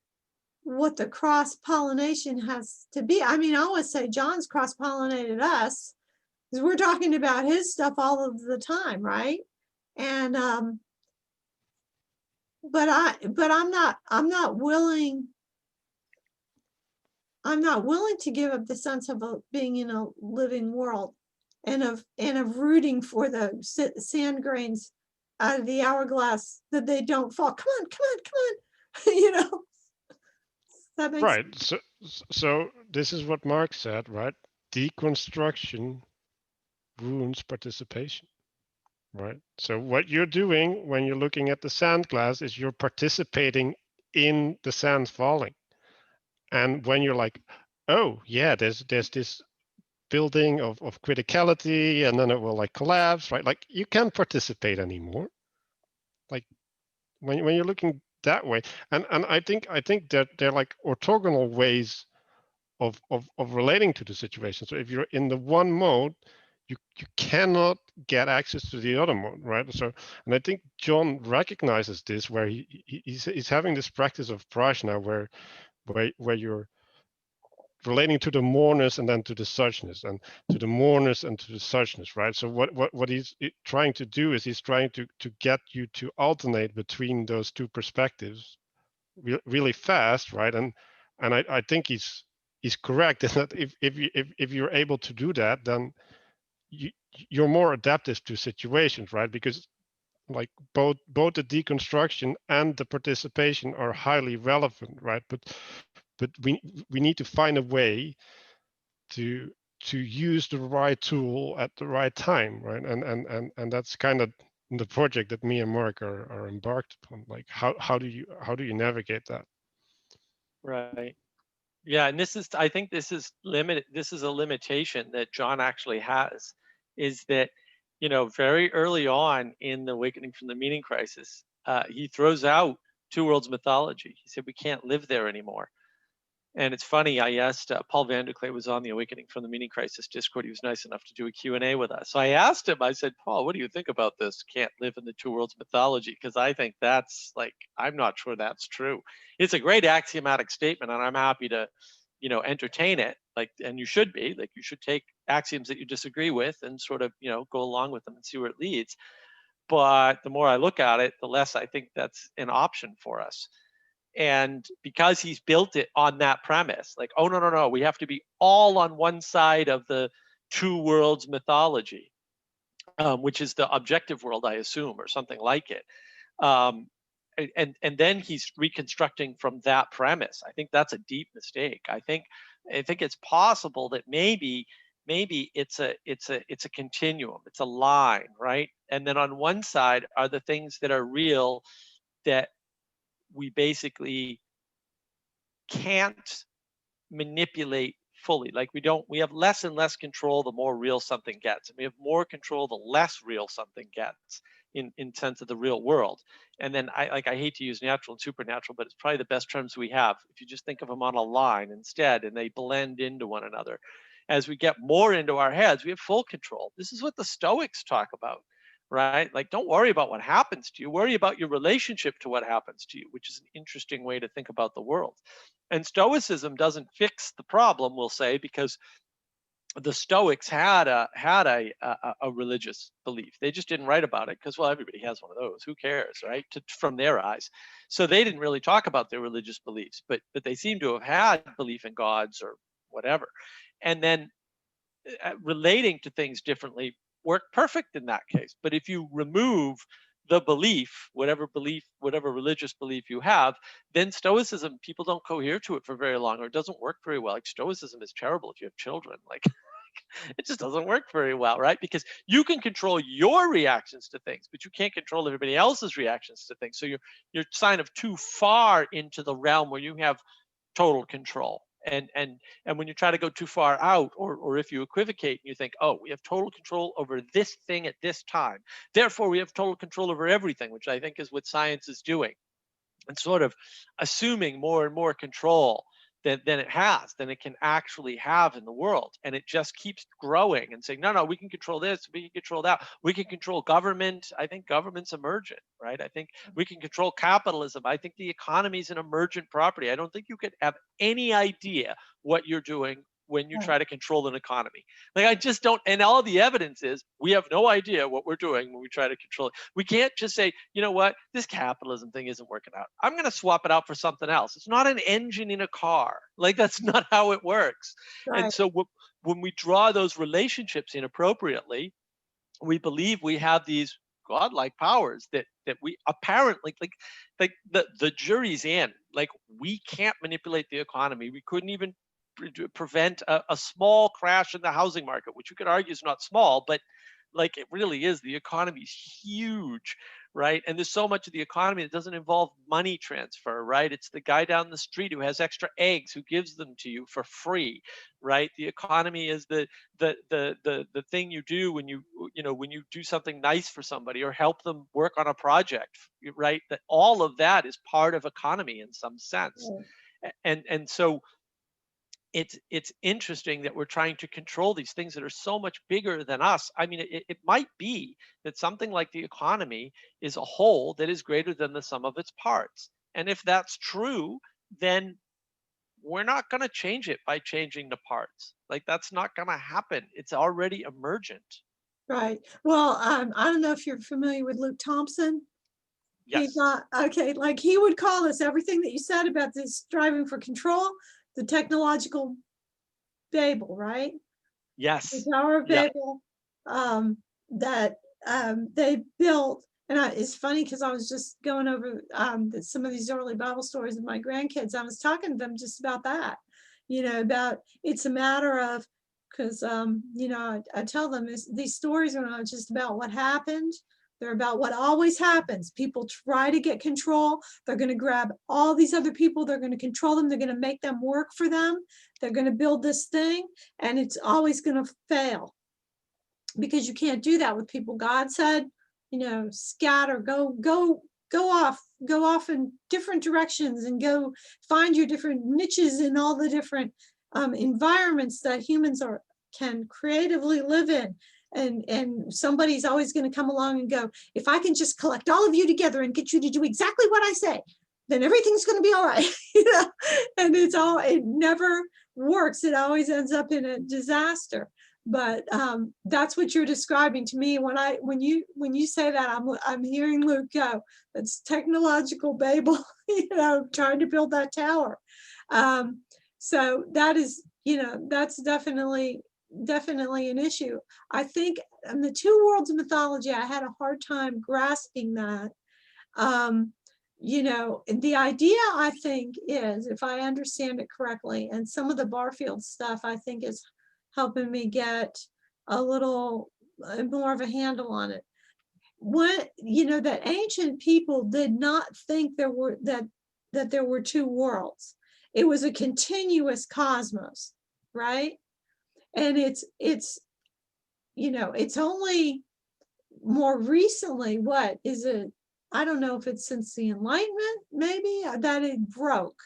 what the cross-pollination has to be. I mean, I always say John's cross-pollinated us because we're talking about his stuff all of the time, right? And but I'm not willing to give up the sense of being in a living world and of rooting for the sand grains out of the hourglass that they don't fall. Come on, you know. That makes Right. So this is what Mark said, right? Deconstruction ruins participation, right? So what you're doing when you're looking at the sand glass is you're participating in the sand falling. And when you're like, oh yeah, there's this building of criticality, and then it will like collapse, right? Like you can't participate anymore. Like when you're looking that way, and I think that they're like orthogonal ways of relating to the situation. So if you're in the one mode, you cannot get access to the other mode, right? So, and I think John recognizes this, where he's having this practice of prajna, where you're relating to the moreness and then to the suchness, and to the moreness and to the suchness, right? So what he's trying to do is he's trying to get you to alternate between those two perspectives really fast, right? And I think he's correct in that if you're able to do that, then you're more adaptive to situations, right? Because like both the deconstruction and the participation are highly relevant, right? But we need to find a way to use the right tool at the right time, right? And that's kind of the project that me and Mark are embarked upon. Like how do you navigate that? Right. Yeah, and I think this is limited. This is a limitation that John actually has, is that, you know, very early on in the Awakening from the Meaning Crisis, he throws out two worlds mythology. He said we can't live there anymore. And it's funny, I asked Paul VanderKlay was on the Awakening from the Meaning Crisis Discord. He was nice enough to do a Q&A with us. So I asked him, I said, Paul, what do you think about this? Can't live in the two worlds mythology? Because I think that's like, I'm not sure that's true. It's a great axiomatic statement, and I'm happy to, you know, entertain it. Like, and you should be, like, you should take axioms that you disagree with and sort of, you know, go along with them and see where it leads. But the more I look at it, the less I think that's an option for us. And because he's built it on that premise, like, oh, no, we have to be all on one side of the two worlds mythology, which is the objective world, I assume, or something like it. And then he's reconstructing from that premise. I think that's a deep mistake. I think it's possible that maybe it's a continuum, it's a line, right? And then on one side are the things that are real that we basically can't manipulate fully. Like we have less and less control the more real something gets, and we have more control the less real something gets in sense of the real world. And then I hate to use natural and supernatural, but it's probably the best terms we have if you just think of them on a line instead, and they blend into one another. As we get more into our heads, we have full control. This is what the Stoics talk about. right? Like, don't worry about what happens to you, worry about your relationship to what happens to you, which is an interesting way to think about the world. And Stoicism doesn't fix the problem, we'll say, because the Stoics had a religious belief. They just didn't write about it because, well, everybody has one of those. Who cares, right? From their eyes, so they didn't really talk about their religious beliefs. But they seem to have had belief in gods or whatever, and then relating to things differently work perfect in that case. But if you remove the belief, whatever religious belief you have, then Stoicism, people don't cohere to it for very long, or it doesn't work very well. Like, Stoicism is terrible if you have children. Like, it just doesn't work very well, right? Because you can control your reactions to things, but you can't control everybody else's reactions to things. So you're kind of too far into the realm where you have total control. And when you try to go too far out, or if you equivocate and you think, oh, we have total control over this thing at this time, therefore we have total control over everything, which I think is what science is doing, and sort of assuming more and more control than it can actually have in the world. And it just keeps growing and saying, no, we can control this, we can control that, we can control government. I think government's emergent, right? I think we can control capitalism. I think the economy is an emergent property. I don't think you could have any idea what you're doing when you try to control an economy. Like, I just don't, and all the evidence is we have no idea what we're doing when we try to control it. We can't just say, you know what, this capitalism thing isn't working out, I'm going to swap it out for something else. It's not an engine in a car. Like, that's not how it works. Right. And so when we draw those relationships inappropriately, we believe we have these godlike powers that we apparently, like the jury's in. Like, we can't manipulate the economy. We couldn't even prevent a small crash in the housing market, which you could argue is not small, but like, it really is. The economy is huge, right? And there's so much of the economy that doesn't involve money transfer, right? It's the guy down the street who has extra eggs who gives them to you for free, right? The economy is the thing you do when you do something nice for somebody or help them work on a project, right? That all of that is part of economy in some sense. And so it's interesting that we're trying to control these things that are so much bigger than us. I mean, it might be that something like the economy is a whole that is greater than the sum of its parts. And if that's true, then we're not going to change it by changing the parts. Like, that's not going to happen. It's already emergent. Right. Well, I don't know if you're familiar with Luke Thompson. Yes. He's not, okay, like, he would call this, everything that you said about this striving for control, the technological Babel, right? Yes. The Tower of Babel, that they built. And it's funny because I was just going over some of these early Bible stories with my grandkids. I was talking to them just about that, about it's a matter of, because, I tell them these stories are not just about what happened. They're about what always happens. People try to get control. They're going to grab all these other people. They're going to control them. They're going to make them work for them. They're going to build this thing, and it's always going to fail, because you can't do that with people. God said, scatter, go off in different directions, and go find your different niches in all the different environments that humans can creatively live in. And somebody's always going to come along and go, if I can just collect all of you together and get you to do exactly what I say, then everything's going to be all right. And it never works. It always ends up in a disaster. But that's what you're describing to me. When you say that, I'm hearing Luke go, that's technological Babel, trying to build that tower. So that is, that's definitely an issue. I think in the two worlds of mythology, I had a hard time grasping that. The idea, I think, is, if I understand it correctly, and some of the Barfield stuff, I think, is helping me get a little more of a handle on it. That ancient people did not think there were two worlds. It was a continuous cosmos, right? And it's only more recently, I don't know if it's since the Enlightenment, maybe, that it broke.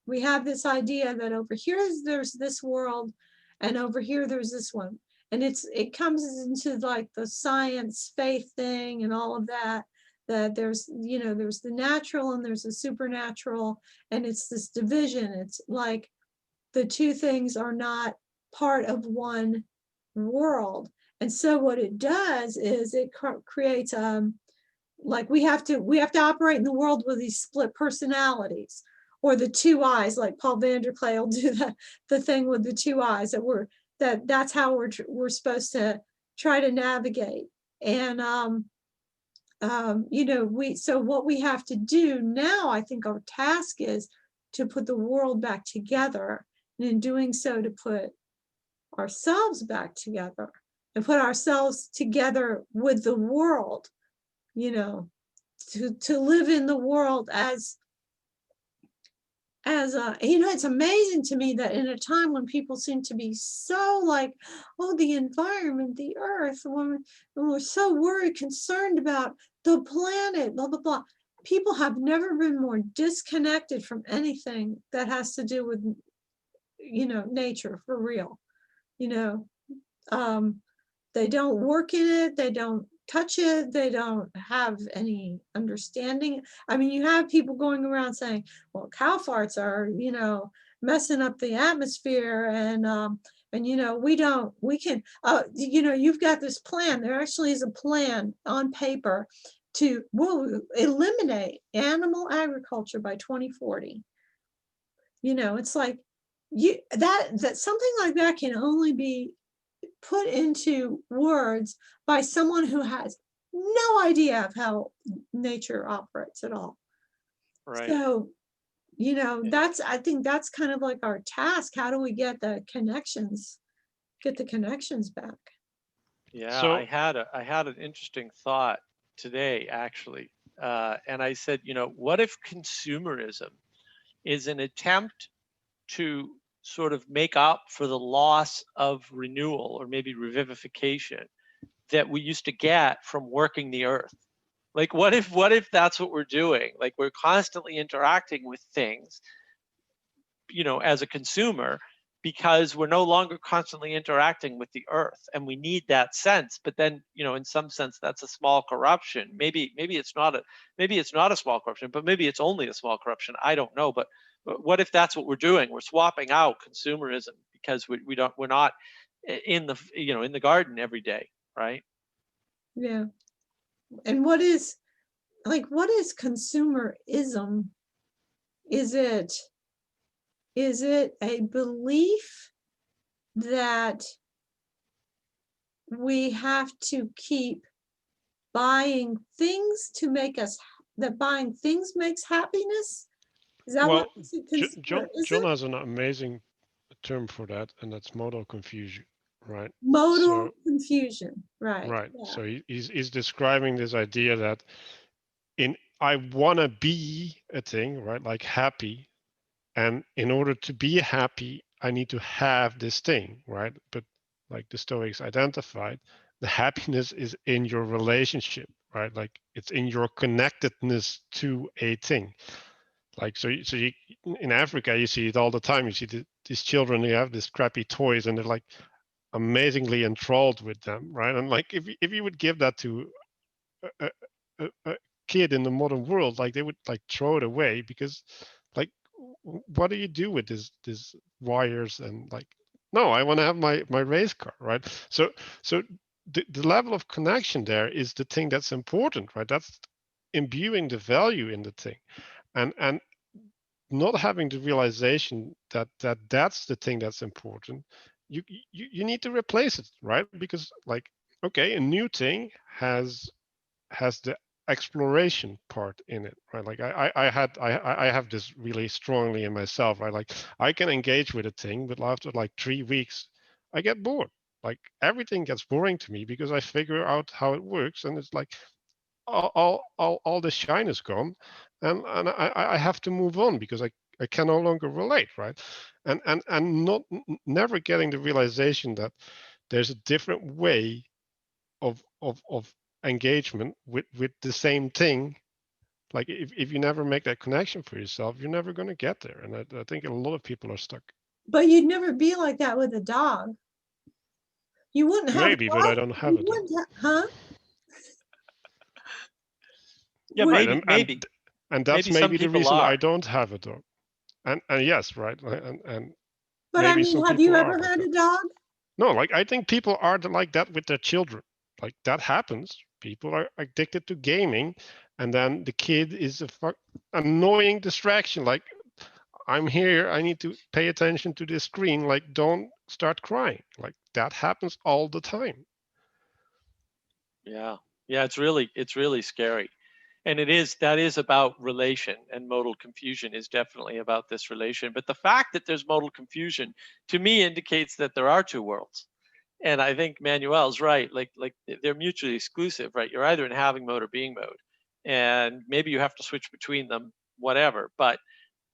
We have this idea that over here there's this world, and over here there's this one. And it comes into like the science faith thing and all of that, that there's, you know, there's the natural and there's the supernatural, and it's this division. It's like the two things are not part of one world. And so what it does is it creates like we have to operate in the world with these split personalities, or the two eyes, like Paul VanderKlay will do the thing with the two eyes, that's how we're supposed to try to navigate. And you know, so what we have to do now, I think our task is to put the world back together, and in doing so to put ourselves back together and put ourselves together with the world, you know, to live in the world as you know, it's amazing to me that in a time when people seem to be so like, oh, the environment, the earth, when we're so worried, concerned about the planet, blah, blah, blah, people have never been more disconnected from anything that has to do with, you know, nature, for real. You know, they don't work in it, they don't touch it, they don't have any understanding. I mean, you have people going around saying, well, cow farts are, you know, messing up the atmosphere, and you know, we can, you know, you've got this plan. There actually is a plan on paper to eliminate animal agriculture by 2040. You know, it's like that something like that can only be put into words by someone who has no idea of how nature operates at all. Right. So, you know, I think that's kind of like our task. How do we get the connections back? Yeah, So I had an interesting thought today, actually, and I said, you know, what if consumerism is an attempt to sort of make up for the loss of renewal or maybe revivification that we used to get from working the earth? Like, what if that's what we're doing? Like, we're constantly interacting with things, you know, as a consumer, because we're no longer constantly interacting with the earth, and we need that sense. But then, you know, in some sense, that's a small corruption. Maybe it's not a small corruption, but maybe it's only a small corruption. I don't know. But what if that's what we're doing? We're swapping out consumerism because we're not in the, you know, in the garden every day, right? Yeah. And what is consumerism? Is it a belief that we have to keep buying things to make us, that buying things makes happiness? Is that well, what is it John consumerism? has an amazing term for that, and that's modal confusion, right? Modal So confusion, right? right, Yeah. so he's describing this idea that I want to be a thing, right, like happy, and in order to be happy I need to have this thing, right? But like the Stoics identified, the happiness is in your relationship, right? Like it's in your connectedness to a thing. Like so you, in Africa you see it all the time. You see these children who have these crappy toys and they're like amazingly enthralled with them, right? And like if you would give that to a kid in the modern world, like they would like throw it away, because like what do you do with this wires and like, no, I want to have my race car, right? So the level of connection there is the thing that's important, right? That's imbuing the value in the thing, and not having the realization that that's the thing that's important. You need to replace it, right? Because like, okay, a new thing has the exploration part in it, right? Like I have this really strongly in myself, right? Like I can engage with a thing, but after like 3 weeks I get bored. Like everything gets boring to me because I figure out how it works, and it's like all the shine is gone, and I have to move on because I can no longer relate, right? And not never getting the realization that there's a different way of engagement with the same thing. Like if you never make that connection for yourself, you're never going to get there, and I think a lot of people are stuck. But you'd never be like that with a dog. You wouldn't have Maybe, a but I dog? don't have You a dog. wouldn't huh? Yeah, Would- maybe. And that's Maybe some maybe the people reason I are. don't have a dog. And yes, right. And But I maybe mean, some have you people are ever like had that. a dog? No, like I think people are like that with their children. Like that happens. People are addicted to gaming, and then the kid is a annoying distraction. Like, I'm here, I need to pay attention to the screen. Like, don't start crying. Like that happens all the time. Yeah, yeah, it's really scary. And that is about relation, and modal confusion is definitely about this relation. But the fact that there's modal confusion to me indicates that there are two worlds. And I think Manuel's right. Like they're mutually exclusive, right? You're either in having mode or being mode, and maybe you have to switch between them, whatever. But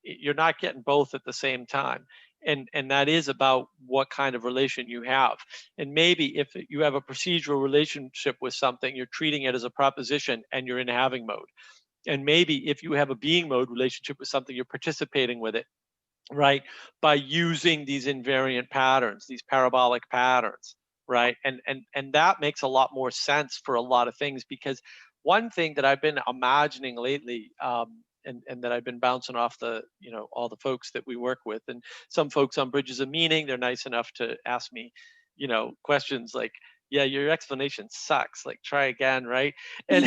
you're not getting both at the same time. And that is about what kind of relation you have. And maybe if you have a procedural relationship with something, you're treating it as a proposition and you're in having mode. And maybe if you have a being mode relationship with something, you're participating with it, right, by using these invariant patterns, these parabolic patterns, right? And that makes a lot more sense for a lot of things, because one thing that I've been imagining lately, and that I've been bouncing off all the folks that we work with, and some folks on Bridges of Meaning, they're nice enough to ask me, questions like, yeah, your explanation sucks, like try again, right? And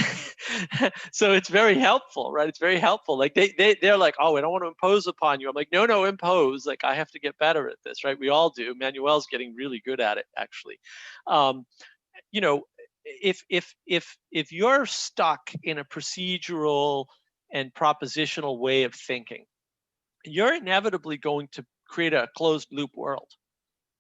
so it's very helpful, right? It's very helpful. Like they're like, oh, I don't want to impose upon you. I'm like, no, impose. Like, I have to get better at this, right? We all do. Manuel's getting really good at it, actually. You know, if you're stuck in a procedural and propositional way of thinking, you're inevitably going to create a closed loop world.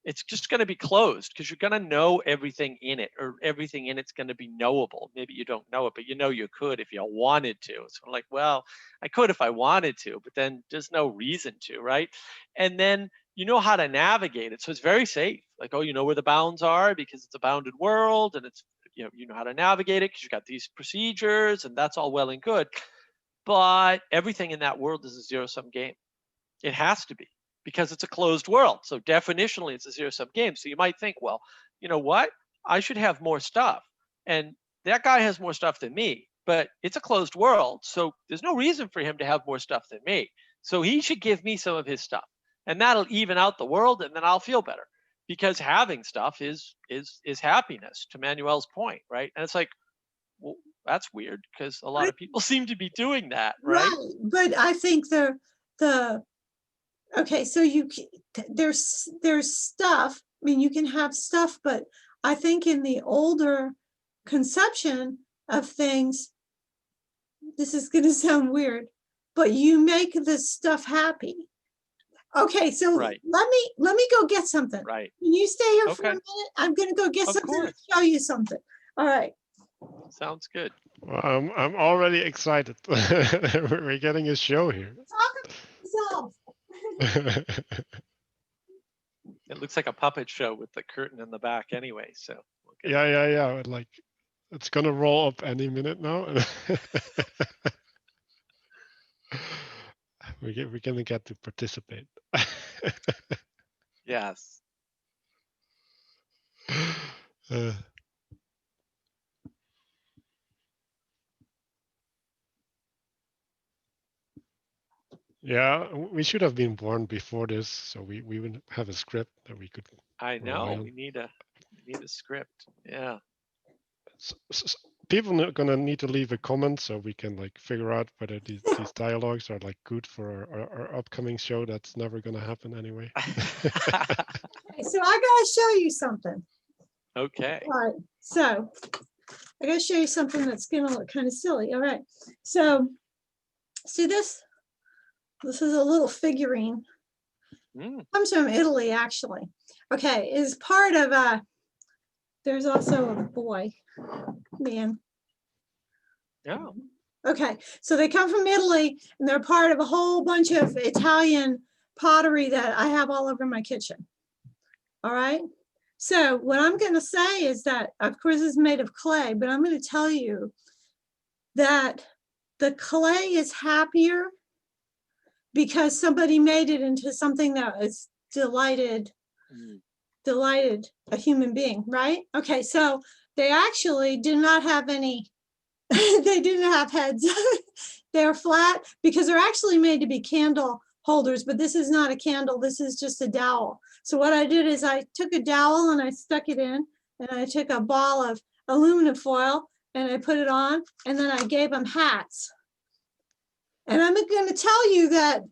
It's just going to be closed because you're going to know everything in it, or everything in it's going to be knowable. Maybe you don't know it, but you could if you wanted to. It's sort of like, well, I could if I wanted to, but then there's no reason to, right? And then you know how to navigate it. So it's very safe. Like, oh, you know where the bounds are because it's a bounded world, and it's, you know how to navigate it because you got these procedures, and that's all well and good. But everything in that world is a zero-sum game. It has to be, because it's a closed world. So definitionally, it's a zero-sum game. So you might think, well, you know what? I should have more stuff. And that guy has more stuff than me, but it's a closed world. So there's no reason for him to have more stuff than me. So he should give me some of his stuff. And that'll even out the world, and then I'll feel better. Because having stuff is happiness, to Manuel's point, right? And it's like, well, that's weird, because a lot of people seem to be doing that, right? Right. But I think okay, so there's stuff. I mean, you can have stuff, but I think in the older conception of things, this is going to sound weird, but you make this stuff happy. Okay, so Right. let me go get something. Right. Can you stay here for a Okay. minute? I'm going to go get Of something and course. show you something. All right. Sounds good. Well, I'm already excited. We're getting a show here. Talk about yourself. It looks like a puppet show with the curtain in the back anyway. So we'll Yeah. Like, it's gonna roll up any minute now. We're gonna get to participate. Yes. Yeah, we should have been born before this, so we would have a script that we could. I rely know. on. We need a script. Yeah. People are gonna need to leave a comment so we can like figure out whether these dialogues are like good for our upcoming show. That's never gonna happen anyway. Okay, so I gotta show you something. Okay. All right, so I gotta show you something that's gonna look kind of silly. All right, so see this? This is a little figurine. Comes from Italy, actually. Okay, is part of a. There's also a boy, man. Yeah. Okay, so they come from Italy, and they're part of a whole bunch of Italian pottery that I have all over my kitchen. All right. So what I'm going to say is that, of course, it's made of clay, but I'm going to tell you that the clay is happier because somebody made it into something that is delighted delighted a human being, right? Okay, so they actually did not have any, they didn't have heads. They're flat because they're actually made to be candle holders, but this is not a candle, this is just a dowel. So what I did is I took a dowel and I stuck it in, and I took a ball of aluminum foil and I put it on, and then I gave them hats. And I'm going to tell you that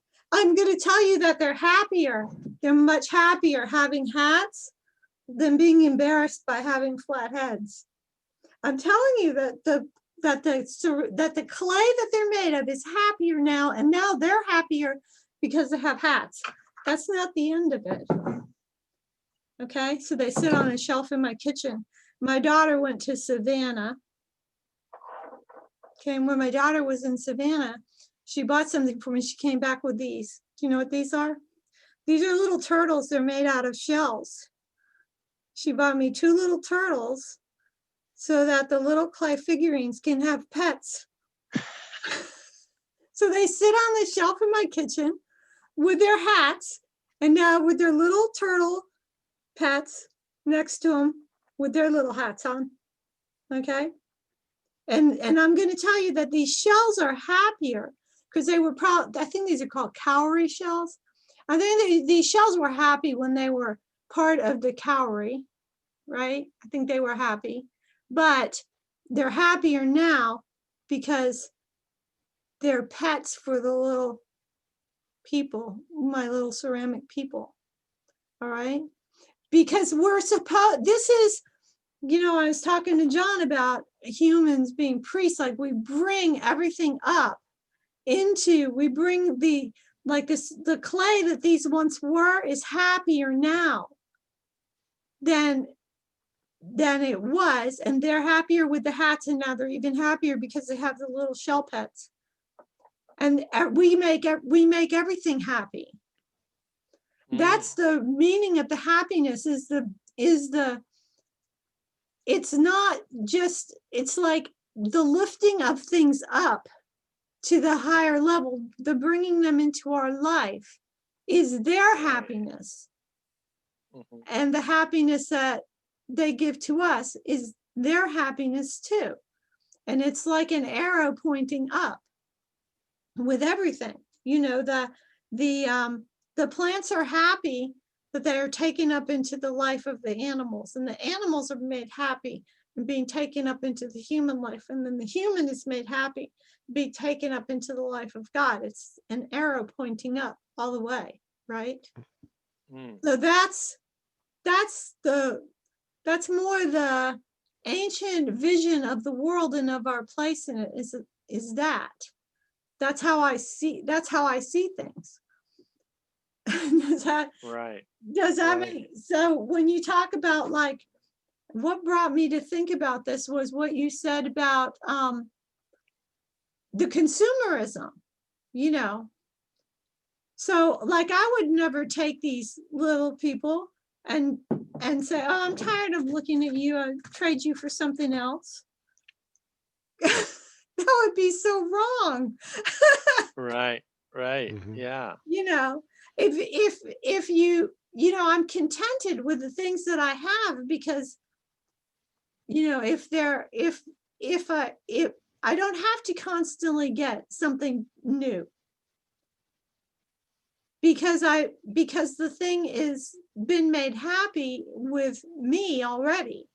they're happier. They're much happier having hats than being embarrassed by having flat heads. I'm telling you that the clay that they're made of is happier now, and now they're happier because they have hats. That's not the end of it. Okay, so they sit on a shelf in my kitchen. My daughter went to Savannah. Okay, and when my daughter was in Savannah, she bought something for me. She came back with these. Do you know what these are? These are little turtles. They're made out of shells. She bought me 2 little turtles so that the little clay figurines can have pets. So they sit on the shelf in my kitchen with their hats, and now with their little turtle pets next to them with their little hats on. Okay. And I'm going to tell you that these shells are happier because they were I think these are called cowrie shells. I think these shells were happy when they were part of the cowrie, right? I think they were happy, but they're happier now because they're pets for the little people, my little ceramic people. All right. Because we're supposed, this is, you know, I was talking to John about humans being priests, like we bring everything up into, we bring the, like this, the clay that these once were is happier now than it was, and they're happier with the hats, and now they're even happier because they have the little shell pets. And we make everything happy. That's the meaning of the happiness, it's not just, it's like the lifting of things up to the higher level, the bringing them into our life is their happiness. And the happiness that they give to us is their happiness too. And it's like an arrow pointing up with everything. You know, the plants are happy that they are taken up into the life of the animals, and the animals are made happy and being taken up into the human life, and then the human is made happy being taken up into the life of God. It's an arrow pointing up all the way, right? So that's more the ancient vision of the world and of our place in it, is that. That's how I see things. Does that make, so when you talk about, like, what brought me to think about this was what you said about the consumerism, you know. So like I would never take these little people and say, oh, I'm tired of looking at you, I'll trade you for something else. That would be so wrong. Right. Yeah. You know, if you know, I'm contented with the things that I have, because, you know, if I don't have to constantly get something new, because the thing is been made happy with me already.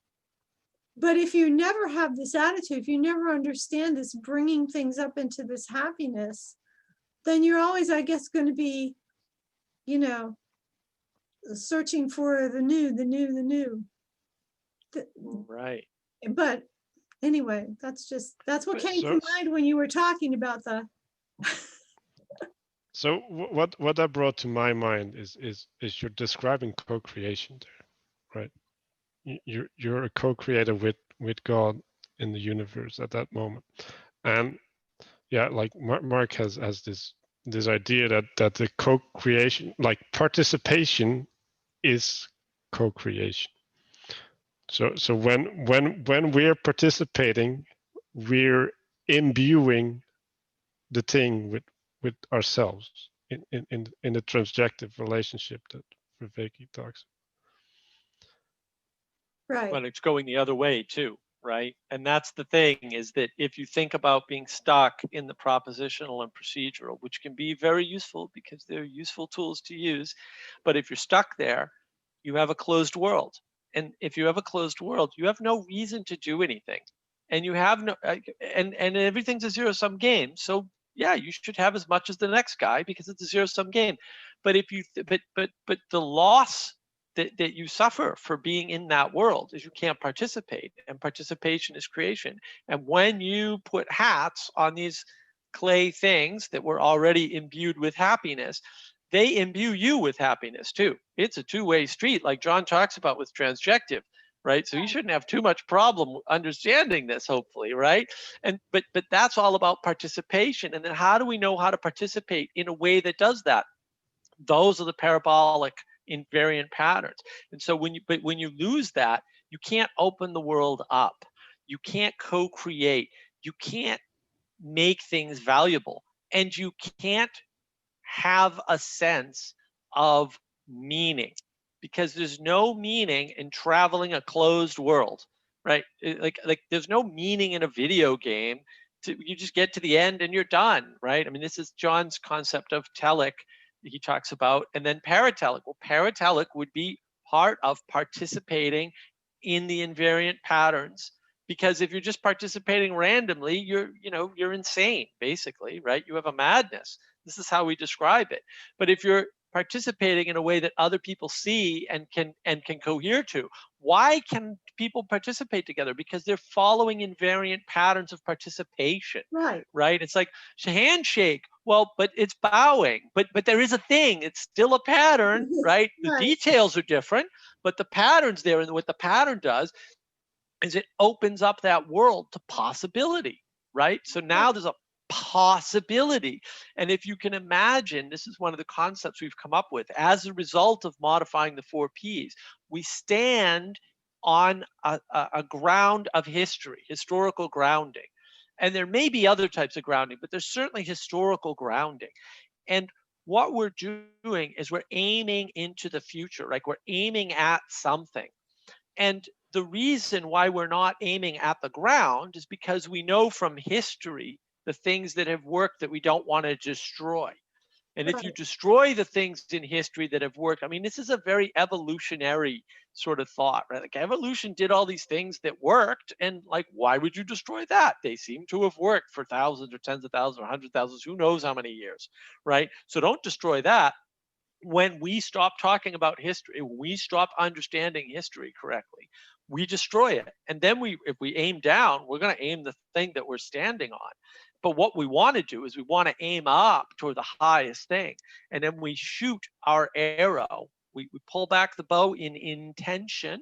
But if you never have this attitude, if you never understand this bringing things up into this happiness, then you're always, I guess, going to be, you know, searching for the new. Right. But anyway, that's what came to mind when you were talking about the. So what that brought to my mind is you're describing co-creation there, right? You're a co-creator with God in the universe at that moment, and yeah, like Mark has this idea that the co-creation, like participation, is co-creation. So when we're participating, we're imbuing the thing with ourselves in the transjective relationship that Vervaeke talks. Right. when it's going the other way too, right? And that's the thing, is that if you think about being stuck in the propositional and procedural, which can be very useful because they're useful tools to use, but if you're stuck there, you have a closed world. And if you have a closed world, you have no reason to do anything. And you have no, and everything's a zero-sum game. So yeah, you should have as much as the next guy because it's a zero-sum game. But if you, but the loss that you suffer for being in that world is you can't participate, and participation is creation. And when you put hats on these clay things that were already imbued with happiness, they imbue you with happiness too. It's a two-way street, like John talks about with transjective, right? So you shouldn't have too much problem understanding this, hopefully, right? And but that's all about participation. And then how do we know how to participate in a way that does that? Those are the parabolic invariant patterns. And so when you lose that, you can't open the world up. You can't co-create. You can't make things valuable. And you can't have a sense of meaning, because there's no meaning in traveling a closed world, right? Like there's no meaning in a video game. You just get to the end and you're done, right? I mean, this is John's concept of telic he talks about, and then paratelic. Well, paratelic would be part of participating in the invariant patterns, because if you're just participating randomly, you're insane, basically, right? You have a madness. This is how we describe it. But if you're participating in a way that other people see and can cohere to, why can people participate together? Because they're following invariant patterns of participation. Right. Right? It's like handshake. Well, but it's bowing. But there is a thing. It's still a pattern, right? The Right. details are different, but the pattern's there. And what the pattern does is it opens up that world to possibility, right? So now there's a possibility. And if you can imagine, this is one of the concepts we've come up with as a result of modifying the 4 Ps. We stand on a ground of history, historical grounding. And there may be other types of grounding, but there's certainly historical grounding. And what we're doing is we're aiming into the future, like we're aiming at something. And the reason why we're not aiming at the ground is because we know from history the things that have worked that we don't want to destroy. And if you destroy the things in history that have worked, I mean, this is a very evolutionary sort of thought, right? Like evolution did all these things that worked, and like, why would you destroy that? They seem to have worked for thousands or tens of thousands or hundreds of thousands, who knows how many years, right? So don't destroy that. When we stop talking about history, when we stop understanding history correctly, we destroy it. And then if we aim down, we're going to aim the thing that we're standing on. But what we want to do is we want to aim up toward the highest thing. And then we shoot our arrow. We pull back the bow in intention,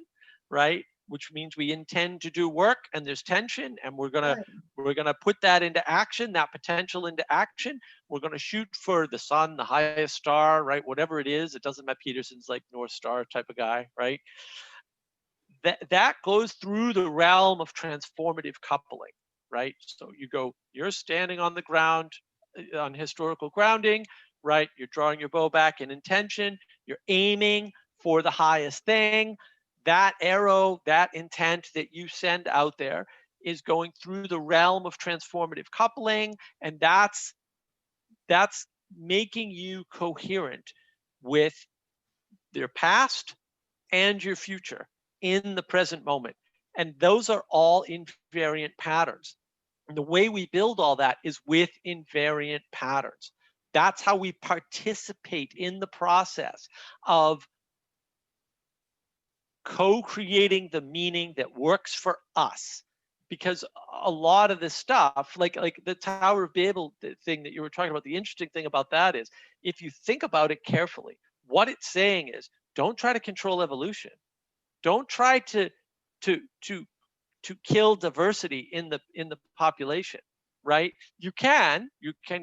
right? Which means we intend to do work, and there's tension, and we're gonna put that into action, that potential into action. We're gonna shoot for the sun, the highest star, right? Whatever it is, it doesn't matter. Peterson's like North Star type of guy, right? That goes through the realm of transformative coupling, right? So you're standing on the ground, on historical grounding, right? You're drawing your bow back in intention. You're aiming for the highest thing. That arrow, that intent that you send out there is going through the realm of transformative coupling, and that's making you coherent with your past and your future in the present moment. And those are all invariant patterns. And the way we build all that is with invariant patterns. That's how we participate in the process of co-creating the meaning that works for us. Because a lot of this stuff, like the Tower of Babel thing that you were talking about, the interesting thing about that is, if you think about it carefully, what it's saying is, don't try to control evolution. Don't try to kill diversity in the population, right? You can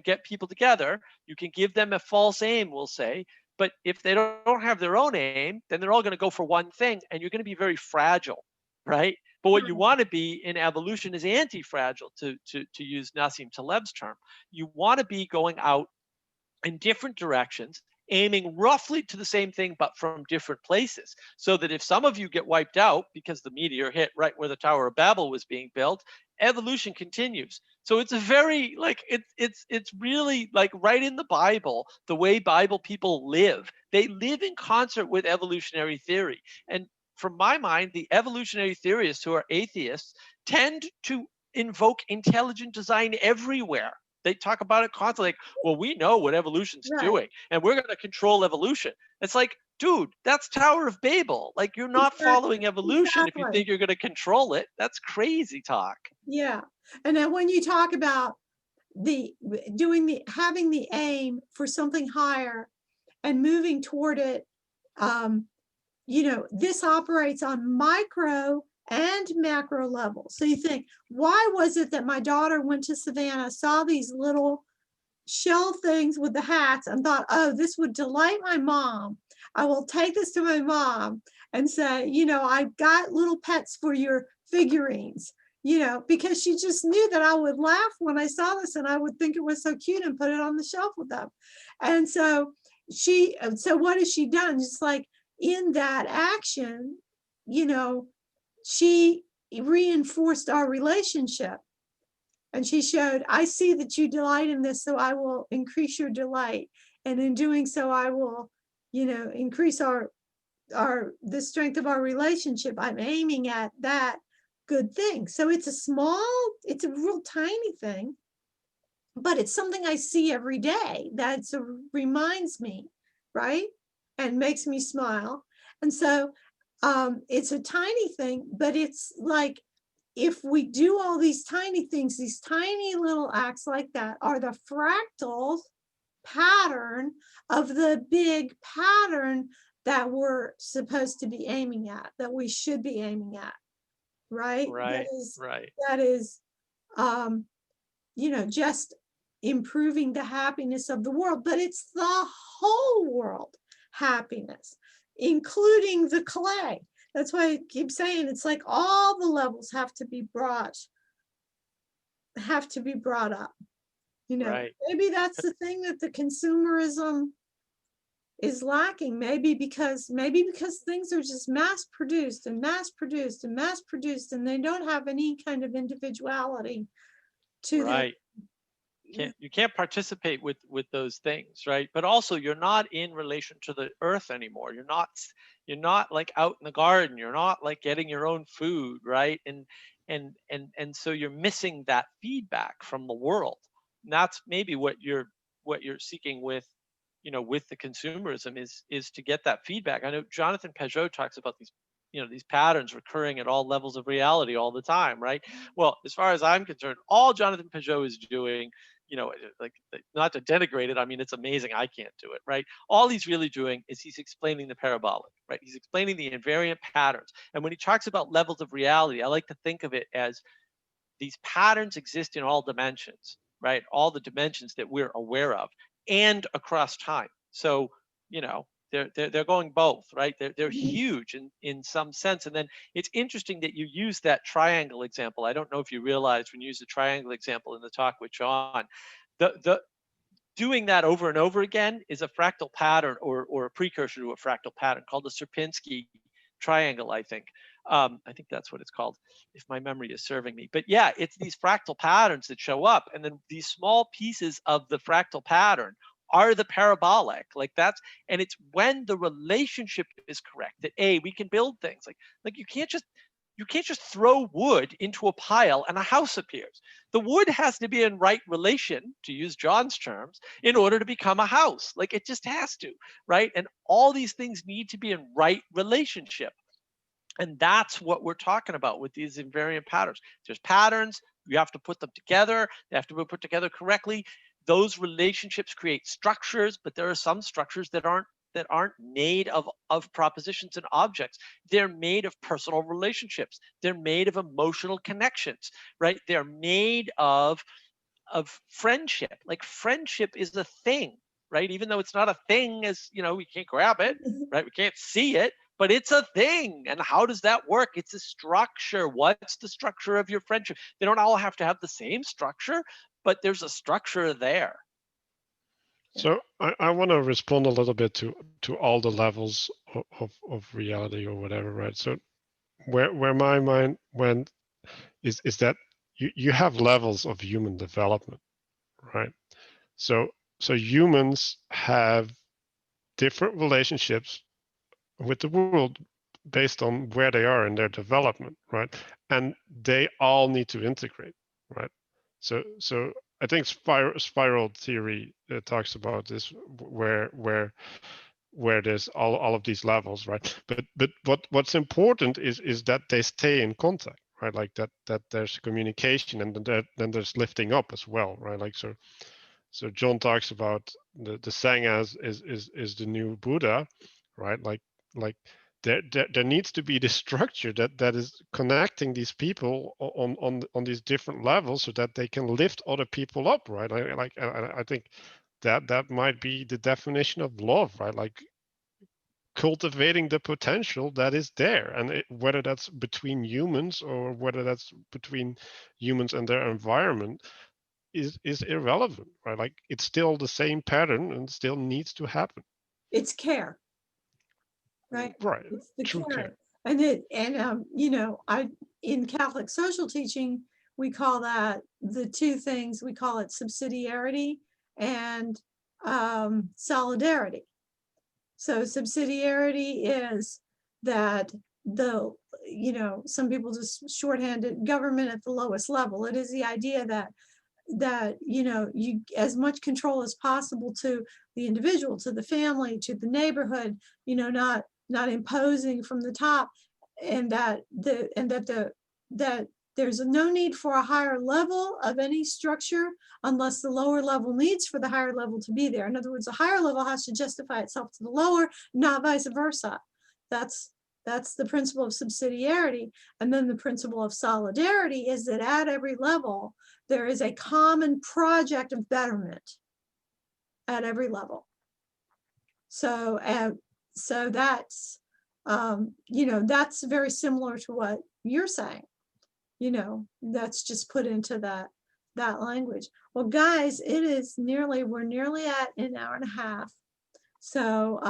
get people together. You can give them a false aim, we'll say. But if they don't have their own aim, then they're all going to go for one thing, and you're going to be very fragile, right? But what you want to be in evolution is anti-fragile, to use Nassim Taleb's term. You want to be going out in different directions aiming roughly to the same thing, but from different places. So that if some of you get wiped out because the meteor hit right where the Tower of Babel was being built, evolution continues. So it's a very like it's really like right in the Bible, the way Bible people live. They live in concert with evolutionary theory. And from my mind, the evolutionary theorists who are atheists tend to invoke intelligent design everywhere. They talk about it constantly, like, well, we know what evolution's Right. doing, and we're going to control evolution. It's like, dude, that's Tower of Babel. Like, you're not following evolution if you Exactly. think you're going to control it. That's crazy talk. Yeah. And then when you talk about having the aim for something higher and moving toward it, this operates on micro and macro levels. So you think, why was it that my daughter went to Savannah, saw these little shell things with the hats and thought, oh, this would delight my mom. I will take this to my mom and say, I've got little pets for your figurines, because she just knew that I would laugh when I saw this and I would think it was so cute and put it on the shelf with them. And so what has she done? Just like in that action, she reinforced our relationship. And she showed, I see that you delight in this, so I will increase your delight. And in doing so, I will, increase the strength of our relationship. I'm aiming at that good thing. So it's a real tiny thing, but it's something I see every day that reminds me, right? And makes me smile. And so it's a tiny thing, but it's like, if we do all these tiny things, these tiny little acts like that are the fractal pattern of the big pattern that we're supposed to be aiming at, that we should be aiming at, right? Right. That is, just improving the happiness of the world, but it's the whole world happiness, including the clay. That's why I keep saying it's like all the levels have to be brought up. Right. Maybe that's the thing that the consumerism is lacking. Maybe because things are just mass produced and mass produced and mass produced, and they don't have any kind of individuality to them. Right. You can't participate with those things, right? But also, you're not in relation to the earth anymore. You're not like out in the garden. You're not like getting your own food, right? And so you're missing that feedback from the world. And that's maybe what you're seeking with with the consumerism is to get that feedback. I know Jonathan Peugeot talks about these patterns recurring at all levels of reality all the time, right? Well, as far as I'm concerned, all Jonathan Peugeot is doing, like, not to denigrate it, I mean, it's amazing, I can't do it, right? All he's really doing is he's explaining the parabolic, right? He's explaining the invariant patterns. And when he talks about levels of reality, I like to think of it as these patterns exist in all dimensions, right? All the dimensions that we're aware of and across time. So, they're going both, right? They're huge in some sense. And then it's interesting that you use that triangle example. I don't know if you realized when you use the triangle example in the talk with John, the doing that over and over again is a fractal pattern or a precursor to a fractal pattern called the Sierpinski triangle, I think. I think that's what it's called, if my memory is serving me. But yeah, it's these fractal patterns that show up, and then these small pieces of the fractal pattern are the parabolic. And it's when the relationship is correct that we can build things. Like you can't just throw wood into a pile and a house appears. The wood has to be in right relation, to use John's terms, in order to become a house. Like, it just has to, right? And all these things need to be in right relationship. And that's what we're talking about with these invariant patterns. There's patterns, you have to put them together, they have to be put together correctly. Those relationships create structures, but there are some structures that aren't made of propositions and objects. They're made of personal relationships. They're made of emotional connections, right? They're made of friendship. Like, friendship is a thing, right? Even though it's not a thing, as we can't grab it, right? We can't see it, but it's a thing. And how does that work? It's a structure. What's the structure of your friendship? They don't all have to have the same structure, but there's a structure there. So I want to respond a little bit to all the levels of reality or whatever, right? So where my mind went is that you have levels of human development, right? So humans have different relationships with the world based on where they are in their development, right? And they all need to integrate, right? So I think spiral theory talks about this, where there's all of these levels, right? But what's important is that they stay in contact, right? Like that there's communication, and then there's lifting up as well, right? Like so John talks about the Sangha is the new Buddha, right? Like there needs to be the structure that is connecting these people on these different levels so that they can lift other people up, right? I think that might be the definition of love, right? Like cultivating the potential that is there, and whether that's between humans or whether that's between humans and their environment is irrelevant, right? Like it's still the same pattern and still needs to happen. It's care, right? Right. It's the True care. care. You know, in Catholic social teaching, we call that the two things, we call it subsidiarity and solidarity. So subsidiarity is that you know, some people just shorthanded government at the lowest level. It is the idea that you know, you as much control as possible to the individual, to the family, to the neighborhood, you know, not imposing from the top, and that there's no need for a higher level of any structure unless the lower level needs for the higher level to be there. In other words, the higher level has to justify itself to the lower, not vice versa. That's the principle of subsidiarity. And then the principle of solidarity is that at every level, there is a common project of betterment at every level. So, so that's, you know, that's very similar to what you're saying. You know, that's just put into that language. Well, guys, we're nearly at an hour and a half. So,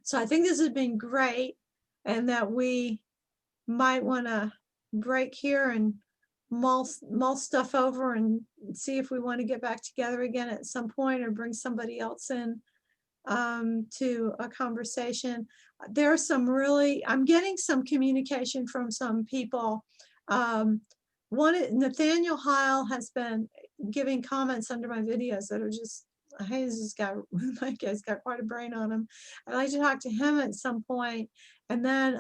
so I think this has been great, and that we might want to break here and mull stuff over and see if we want to get back together again at some point, or bring somebody else in to a conversation. There's some really, I'm getting some communication from some people. Nathaniel Heil has been giving comments under my videos that are just, hey, this guy, that guy's got quite a brain on him. I'd like to talk to him at some point. And then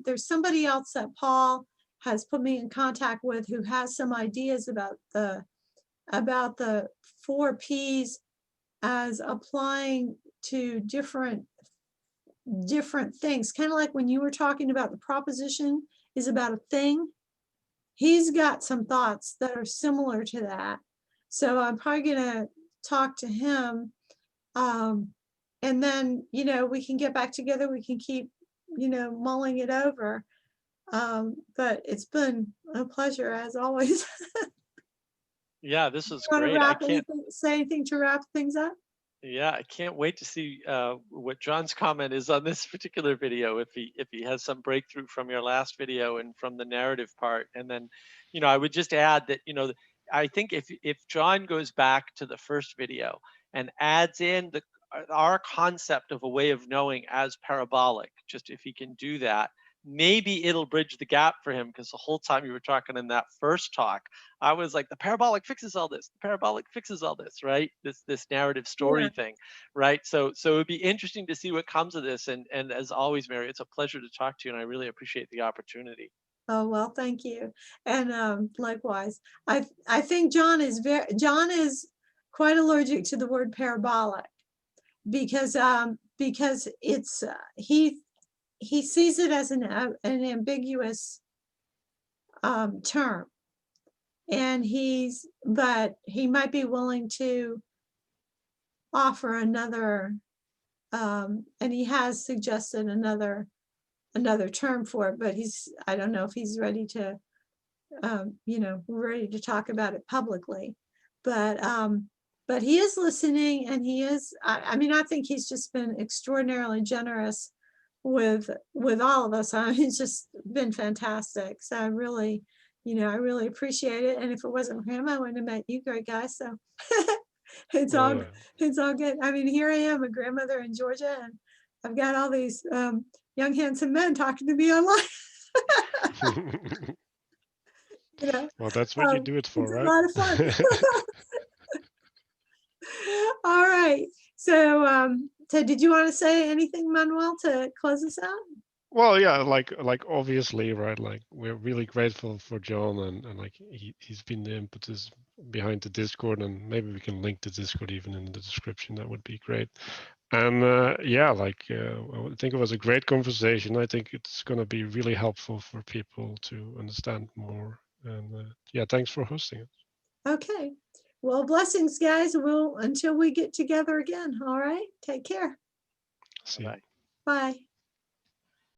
there's somebody else that Paul has put me in contact with who has some ideas about the 4 Ps as applying to different things. Kind of like when you were talking about the proposition is about a thing. He's got some thoughts that are similar to that. So I'm probably gonna talk to him. And then, you know, we can get back together. We can keep, you know, mulling it over. But it's been a pleasure as always. Yeah, this was You want to great. I can't. say anything to wrap things up? Yeah, I can't wait to see what John's comment is on this particular video. If he has some breakthrough from your last video and from the narrative part, and then, you know, I would just add that, you know, I think if John goes back to the first video and adds in our concept of a way of knowing as parabolic, just if he can do that, maybe it'll bridge the gap for him, because the whole time you were talking in that first talk, I was like, the parabolic fixes all this. The parabolic fixes all this, right? This narrative story thing, right? So it'd be interesting to see what comes of this. And as always, Mary, it's a pleasure to talk to you, and I really appreciate the opportunity. Oh, well, thank you. And likewise, I think John is quite allergic to the word parabolic, because it's he sees it as an ambiguous term, and but he might be willing to offer another, and he has suggested another term for it, but I don't know if he's ready to, you know, ready to talk about it publicly. But but he is listening, and he is, I mean, I think he's just been extraordinarily generous with all of us. It's just been fantastic. So I really, I really appreciate it. And if it wasn't for him, I wouldn't have met you great guys. So it's all Yeah. it's all good. I mean, here I am, a grandmother in Georgia, and I've got all these young, handsome men talking to me online. Well, that's what you do it for, it's right? a lot of fun. All right. So, so did you want to say anything, Manuel, to close us out? Well, yeah, like obviously, right? Like we're really grateful for John, and like he's been the impetus behind the Discord, and maybe we can link the Discord even in the description. That would be great. And yeah, like I think it was a great conversation. I think it's going to be really helpful for people to understand more. And yeah, thanks for hosting it. Okay. Well, blessings, guys. Until we get together again. All right. Take care. See you. Bye. Bye.